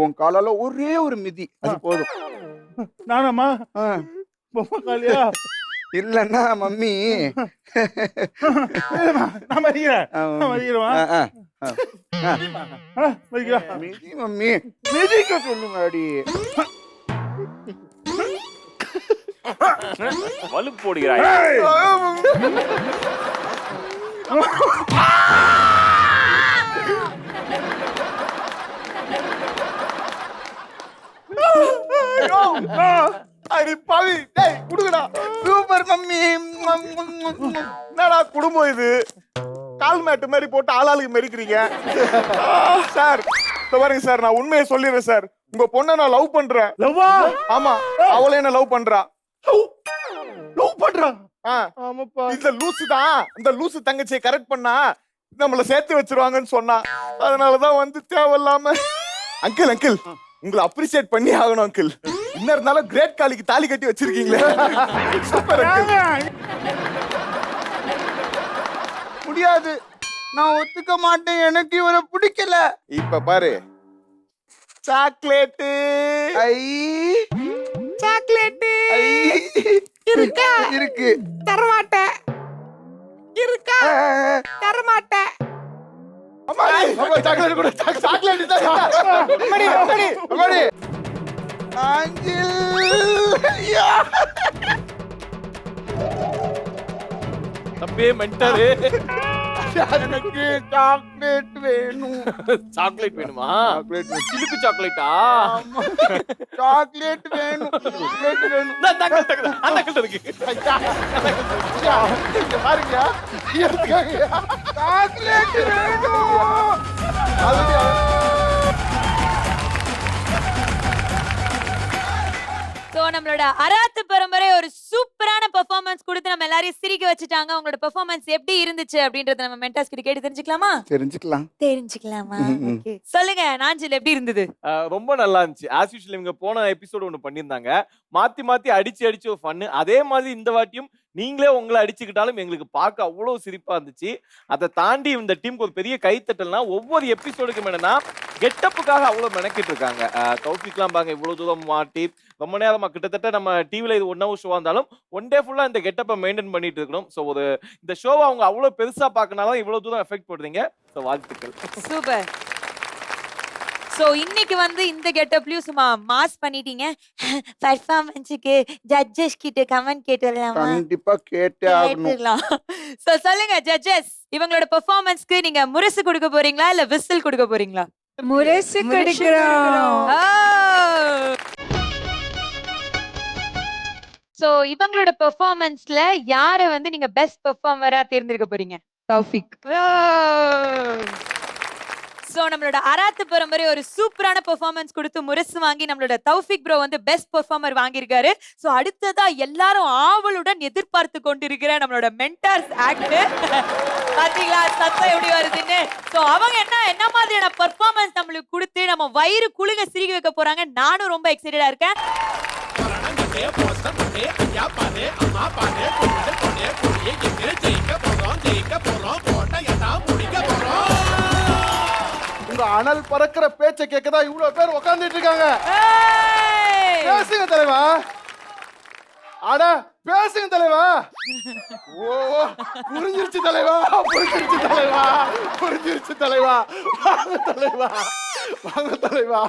S10: உன் காலால ஒரே ஒரு மிதி, அது போதும்.
S11: நானம்மா பொம்மை காலியா?
S10: இல்லன்னா மம்மி
S11: நான் மதிக்கிறேன்.
S10: மிதி மம்மி, மிதிக்க சொல்லுங்க அடி.
S5: வலுப்பு போடுகிறாய்.
S3: அடி பாவி, டேய் குடுங்கடா.
S10: Super mummy.
S3: என்னடா குடும்பம் இது? கால் மேட்டு மாதிரி போட்டு ஆளாளுக்கு மெரிக்கிறீங்க. சார் பாருங்க சார், நான் உண்மையை சொல்லிடுறேன் சார். உங்க பொண்ணை நான் லவ் பண்றேன்.
S11: லவ்வா?
S3: ஆமா, அவளே என்ன லவ் பண்றா.
S11: லவ் பண்றா?
S3: ஆமாப்பா. இந்த லூசு தான், இந்த லூசு தங்கச்சியை கரெக்ட் பண்ணா நம்மள சேர்த்து வச்சிருவாங்கன்னு சொன்னா, அதனாலதான் வந்து தேவையில்லாம. அங்கிள் அங்கிள், உங்களை அப்ரிசியேட் பண்ணி ஆகணும் அங்கிள். இன்னும் இருந்தாலும் கிரேட் காலிக்கு தாலி கட்டி வச்சிருக்கீங்களே. Super uncle.
S10: முடியாது, நான் ஒத்துக்க மாட்டேன், எனக்கு இவரை பிடிக்கல.
S3: இப்ப பாரு, சாக்லேட்டு.
S10: ஐ
S9: சாக்லேட்
S10: ஐ
S9: இருக்கா?
S10: இருக்கு.
S9: தரமாட்டேன். இருக்கா? தரமாட்டேன்.
S3: சாக்லேட் கூட, சாக்லேட் தான். அம்மாடி, அம்மாடி, அம்மாடி. தம்பி மென்டரு,
S10: எனக்கு சாக்லேட் வேணும்.
S3: சாக்லேட் வேணுமா?
S10: சாக்லேட் வேணும்.
S3: சிலுக்கு சாக்லேட்டா?
S10: சாக்லேட் வேணும். சாக்லேட் வேணும்.
S3: அந்த அங்கிள் இருக்கு. பாருங்க,
S10: சாக்லேட் வேணும்.
S1: சோ நம்மளோட அராத்து பரம்பரை ஒரு சூப்பரான பெர்ஃபார்மன்ஸ் கொடுத்து நம்ம எல்லாரையும் சிரிக்க வச்சுட்டாங்க. உங்களோட பெர்ஃபார்மன்ஸ் எப்படி இருந்துச்சு அப்படின்றத நம்ம மென்டாஸ் கிட்ட கேட்டு தெரிஞ்சுக்கலாமா? தெரிஞ்சுக்கலாமா? ஓகே, சொல்லுங்க நாஞ்சில், எப்படி இருந்தது?
S3: ரொம்ப நல்லா இருந்துச்சு. ஆஸ் யூஷுவல் இவங்க போன எபிசோடு ஒன்று பண்ணியிருந்தாங்க, மாத்தி மாத்தி அடிச்சு ஒரு ஃபன்னு. அதே மாதிரி இந்த வாட்டியும் நீங்களே உங்களை அடிச்சுக்கிட்டாலும் எங்களுக்கு பார்க்க அவ்வளோ சிரிப்பா இருந்துச்சு. அதை தாண்டி இந்த டீமுக்கு ஒரு பெரிய கைத்தட்டல்னா, ஒவ்வொரு எபிசோடுக்கும் என்னன்னா கெட்டப்புக்காக அவ்வளோ மெனக்கிட்டு இருக்காங்க. தௌஃபிக்லாம் பாருங்க, இவ்வளோ தூரம் மாட்டி ரொம்ப நேரமா, கிட்டத்தட்ட நம்ம டிவில இது 1 hour ஷோவா இருந்தாலும் 1 day ஃபுல்லா இந்த கெட்டப்பை மெயின்டைன் பண்ணிட்டு இருக்கணும். ஸோ ஒரு இந்த ஷோவை அவங்க அவ்வளோ பெருசா பார்க்கனால இவ்வளோ தூரம் எஃபெக்ட் போடுறீங்க. ஸோ வாழ்த்துக்கள்.
S1: சூப்பர். சோ இன்னைக்கு வந்து இந்த கெட்டப்லயும் சும்மா மாஸ் பண்ணிட்டீங்க. பெர்ஃபார்மன்ஸ்க்கு ஜட்ஜஸ் கிட்ட கமெண்ட் கேட்டலாமா?
S10: கண்டிப்பா கேட்டே ஆகணும்.
S1: சோ சொல்லுங்க ஜட்ஜஸ், இவங்களோட பெர்ஃபார்மன்ஸ்க்கு நீங்க முரசு கொடுக்க போறீங்களா இல்ல விசில் கொடுக்க போறீங்களா?
S2: முரசு கொடுக்கிறோம்.
S1: சோ இவங்களோட பெர்ஃபார்மன்ஸ்ல யார வந்து நீங்க பெஸ்ட் பெர்ஃபார்மரா தேர்ந்தெடுக்க போறீங்க?
S2: தௌஃபிக்.
S1: சோ நம்மளோட அராத்து பரம்பரை ஒரு சூப்பரான பெர்ஃபார்மன்ஸ் கொடுத்து முரசு வாங்கி நம்மளோட தௌஃபிக் ப்ரோ வந்து பெஸ்ட் பெர்ஃபார்மர் வாங்கியிருக்காரு. சோ அடுத்ததா எல்லாரும் ஆவலுடன் எதிர்பார்த்து கொண்டிருக்கிற நம்மளோட மென்டார்ஸ் ஆக்ட். பாத்தீங்களா சத்தம் எப்படி வருதுன்னு? சோ அவங்க என்ன மாதிரியான பெர்ஃபார்மன்ஸ் நம்மளுக்கு கொடுத்து நம்ம வயிறு குலுங்க சிரிக்க வைக்க போறாங்க. நானும் ரொம்ப எக்ஸைட்டடா இருக்கேன்.
S3: உங்க அனல் பறக்கிற பேச்சை கேட்கதான் இவ்வளவு பேர் உட்கார்ந்துட்டு இருக்காங்க. பேசுங்க தலைவா. அட பேசுங்க தலைவா. ஓ புரிஞ்சிருச்சு தலைவா, புரிஞ்சிருச்சு தலைவா, புரிஞ்சிருச்சு தலைவா. வாங்க தலைவா, வாங்க தலைவா.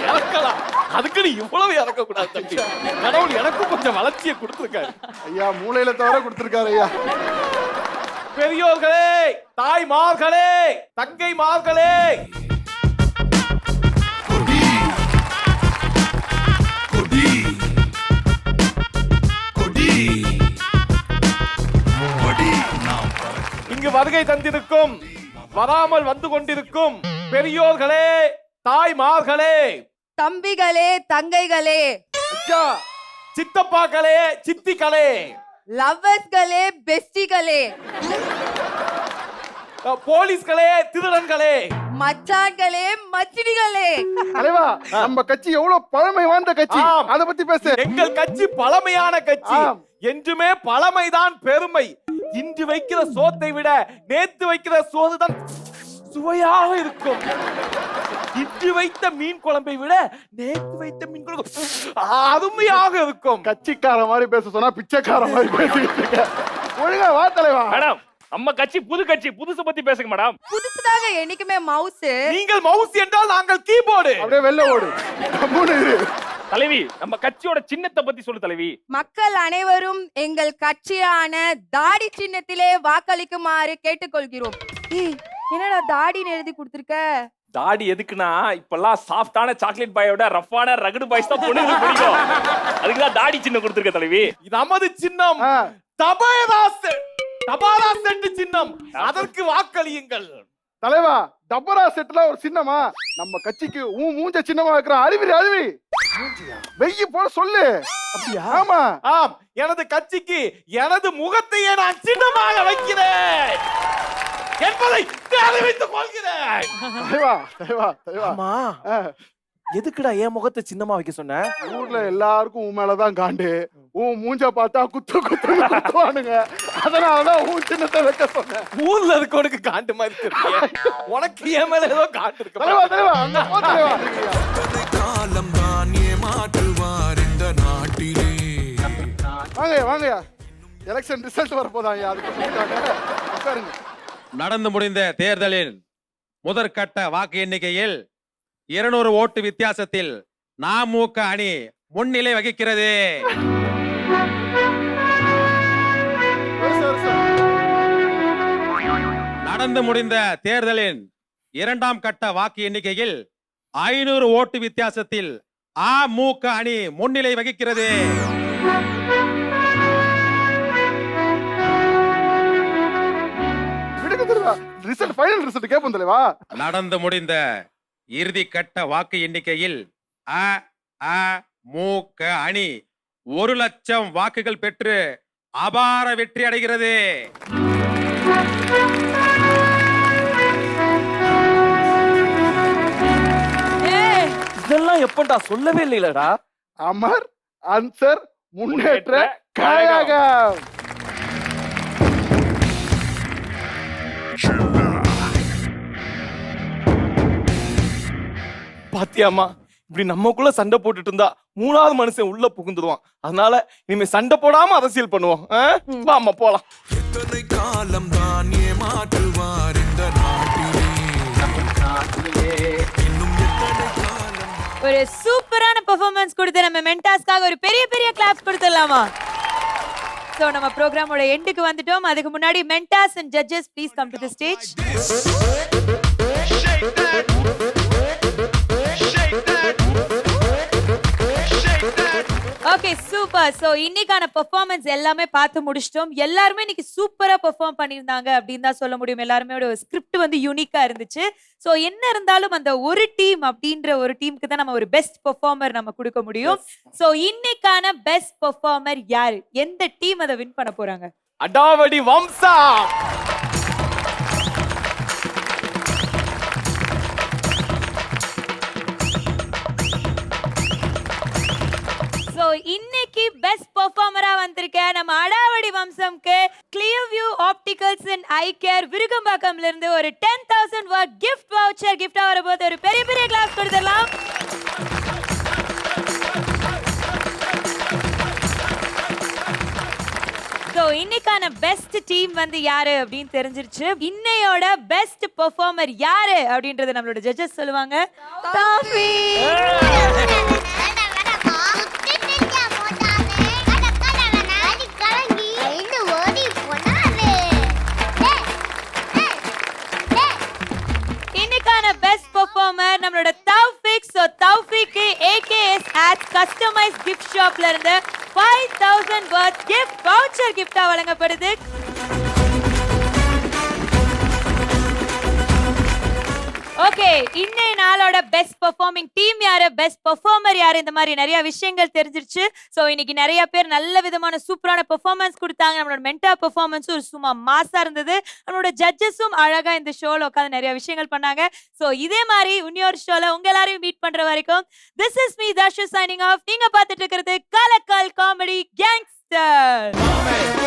S3: இறக்கலாம், அதுக்கு இவ்வளவு இறக்க கூடாது தம்பி. கடவுள் எனக்கும் கொஞ்சம் வளர்ச்சியை கொடுத்திருக்காரு ஐயா, மூளையில தவிர கொடுத்திருக்காரு ஐயா. பெரியோர்களே, தாய்மார்களே, தங்கைமார்களே, வருகை தந்திருக்கும் வராமல் வந்து கொண்டிருக்கும் பெரியோர்களே, தாய்மார்களே,
S9: தம்பிகளே, தங்கைகளே,
S3: அச்சா, சித்தப்பாக்களே, சித்திகளே,
S9: லவ்வர்ஸ்களே, பெஸ்டிகளே,
S3: போலீஸ்களே, திருடன்களே,
S9: மச்சான்களே, மச்சினிகளே.
S10: தலைவா, நம்ம கட்சி எவ்வளவு பழமை வாய்ந்த கட்சி,
S3: ஆம்.
S10: அத பத்தி பேசு.
S3: எங்கள் கட்சி பழமையான கட்சி.
S10: ஆம்.
S3: என்றுமே பழமைதான் பெருமை. இன்று வைக்கிற சோத்தை விட நேத்து வைக்கிற சோறுதான் சுவையாக இருக்கும். இன்று வைத்த மீன் குழம்பை விட நேத்து வைத்த மீன் குழம்பு அருமையாக இருக்கும்.
S10: கட்சிக்கார மாதிரி பேச சொன்னா பிச்சைக்கார மாதிரி பேசிக்கிட்டு இருக்க. ஒழுங்கா வா தலைவா.
S5: மேடம், நம்ம கட்சி புது கட்சி, புதுசு பத்தி பேசுங்க மேடம்.
S9: புதுசுதாங்க என்னைக்குமே மவுஸ்.
S3: நீங்கள் மவுஸ் என்றால் நாங்கள் கீபோர்டு.
S10: அப்படியே வெளில ஓடு. கம்முனு இரு.
S5: தலைவி, நம்ம கட்சியோட சின்னத்தை பத்தி சொல்லு தலைவி.
S9: மக்கள் அனைவரும் எங்கள் கட்சியான தாடி சின்னத்திலே வாக்களிக்குமாறு கேட்டுக்கொள்கிறோம். ஏய், என்னடா தாடின்னு எழுதி கொடுத்திருக்க?
S5: தாடி எதுக்குன்னா, இப்பெல்லாம் சாஃப்டான சாக்லேட் பாயோட ரஃப்பான ரகடு பாய்ஸ் தான் பொண்ணுங்களுக்கு பிடிக்கும். அதுக்குதான் தாடி சின்னம் கொடுத்திருக்க தலைவி.
S3: நமது சின்னம் தபாரா செட்டு சின்னம். அதற்கு வாக்களியுங்கள்.
S10: தலைவா, டபரா செட்ல ஒரு சின்னமா? நம்ம கட்சிக்கு மூஞ்ச சின்னமா இருக்கிற அருவி வெய்ய போட சொல்லு. அப்படியா? ஆமா.
S3: ஆம், எனது கட்சிக்கு எனது முகத்தையே நான் சின்னமாக வைக்கிறேன் என்பதை தெரிவித்துக் கொள்கிறேன்.
S10: தலைவா, தலைவா, தலைவா.
S3: ஆமா, எதுக்குடா என் முகத்தை சின்னமா வைக்க சொன்ன?
S10: ஊர்ல எல்லாருக்கும் உன் மேலதான் காண்டு. உன் மூஞ்ச பார்த்தா குத்து குத்துவானுங்க. அதனாலதான் உன் சின்னத்தை வைக்க சொன்னேன்.
S3: ஊர்ல இருக்கவனுக்கு காண்டு மாதிரி தெரியல. உனக்கு என் மேல ஏதோ காண்டு இருக்கு.
S10: தலைவா, தலைவா, அங்க போ தலைவா. வாங்கயா, வாங்கயா. எலெக்ஷன் ரிசல்ட் வரப்போதாங்க. அதுக்கு சொல்லிட்டாங்க. உட்காருங்க.
S12: நடந்து முடிந்த தேர்தலில் முதற்கட்ட வாக்கு எண்ணிக்கையில் 200 ஓட்டு வித்தியாசத்தில் நாமுக அணி முன்னிலை வகிக்கிறது. நடந்து முடிந்த தேர்தலின் 2ஆம் கட்ட வாக்கு எண்ணிக்கையில் 500 ஓட்டு வித்தியாசத்தில் அமுக அணி முன்னிலை வகிக்கிறது.
S10: ரிசல்ட், ஃபைனல் ரிசல்ட் கேப்போம் தலைவா.
S12: நடந்து முடிந்த இறுதி கட்ட வாக்கு எண்ணிக்கையில் அமுக அணி 1,00,000 வாக்குகள் பெற்று அபார வெற்றி அடைகிறது.
S3: இதெல்லாம் எப்படா சொல்லவே இல்லைலடா.
S10: அமர் அன்சர் முன்னேற்ற கழகம்.
S3: பாத்தியாமா, இப்படி நம்மக்குள்ள சண்டை போட்டுட்டு இருந்தா 3வது மனுஷன் உள்ள புகுந்துடுவான். அதனால இனிமே சண்டை போடாம அரசியல் பண்ணுவோம். வாமா போலாம்.
S13: காலம் தான் ஏமாற்றுவார் இந்த நாட்டிலே.
S1: ஒரு சூப்பரான பெர்ஃபார்மன்ஸ் கொடுத்து நம்ம மென்டாஸ்க்காக ஒரு பெரிய பெரிய கிளாப்ஸ் கொடுத்துடலாமா? சோ நம்ம ப்ரோக்ராமோட எண்டுக்கு வந்துட்டோம். அதுக்கு முன்னாடி mentors and judges please come to the stage. Okay, super. So இன்னைக்கான பெர்ஃபார்மன்ஸ் எல்லாமே பார்த்து முடிச்சிட்டோம். எல்லாருமே இன்னைக்கு சூப்பரா பெர்ஃபார்ம் பண்ணியிருந்தாங்க அப்படின்னு தான் சொல்ல முடியும். எல்லாருமே ஸ்கிரிப்ட் வந்து யூனிக்கா இருந்துச்சு. சோ என்ன இருந்தாலும் அந்த ஒரு டீம் அப்படின்ற ஒரு டீமுக்கு தான் நம்ம ஒரு பெஸ்ட் பெர்ஃபார்மர் நம்ம கொடுக்க முடியும். சோ இன்னைக்கான பெஸ்ட் பெர்ஃபார்மர் யாரு? எந்த டீம் அதை வின் பண்ண போறாங்க?
S3: அடாவடி வம்சம்.
S1: சோ இன்னைக்கு பெஸ்ட் பெர்ஃபார்மரா வந்திருக்க நம்ம அடாவடி வம்சம்க்கு clear view opticals and eye care விருகம்பாக்கம்ல இருந்து ஒரு 10,000 வர்த் gift voucher gift வரப்போது. ஒரு பெரிய பெரிய கிளாஸ் கொடுத்துடலாம். சோ இன்னைக்கான பெஸ்ட் டீம் வந்து யாரு அப்படின்னு தெரிஞ்சிருச்சு. இன்னையோட பெஸ்ட் பெர்ஃபார்மர் யாரு அப்படின்றத நம்மளோட ஜட்ஜஸ் சொல்லுவாங்க. தாஃபி. பெஸ்ட் பெர்ஃபார்மர் நம்மளோட தௌஃபிக். சோ தௌஃபிக்கு AKS Ads கஸ்டமைஸ் கிஃப்ட் ஷாப்ல இருந்து 5,000 வர்த் gift voucher gift-ஆ வழங்கப்படுது. ஓகே, இன்னைய நாளோட பெஸ்ட் பெர்ஃபார்மிங் டீம் யாரு, பெஸ்ட் பெர்ஃபார்மர் யாரு, இந்த மாதிரி நிறைய விஷயங்கள் தெரிஞ்சிருச்சு. சோ இன்னைக்கு நிறைய பேர் நல்ல விதமான சூப்பரான பெர்ஃபார்மன்ஸ் கொடுத்தாங்க. நம்மளோட மென்டார் பெர்ஃபார்மன்ஸும் சும்மா மாசா இருந்தது. நம்மளோட ஜட்ஜஸும் அழகா இந்த ஷோல உட்கார்ந்து நிறைய விஷயங்கள் பண்ணாங்க. சோ இதே மாதிரி இன்னொரு ஷோல உங்க எல்லாரையும் மீட் பண்ற வரைக்கும் this is me Dharshu signing off. நீங்க பார்த்துட்டு இருக்கிறது கலக்கல் காமெடி கேங்ஸ்டர்.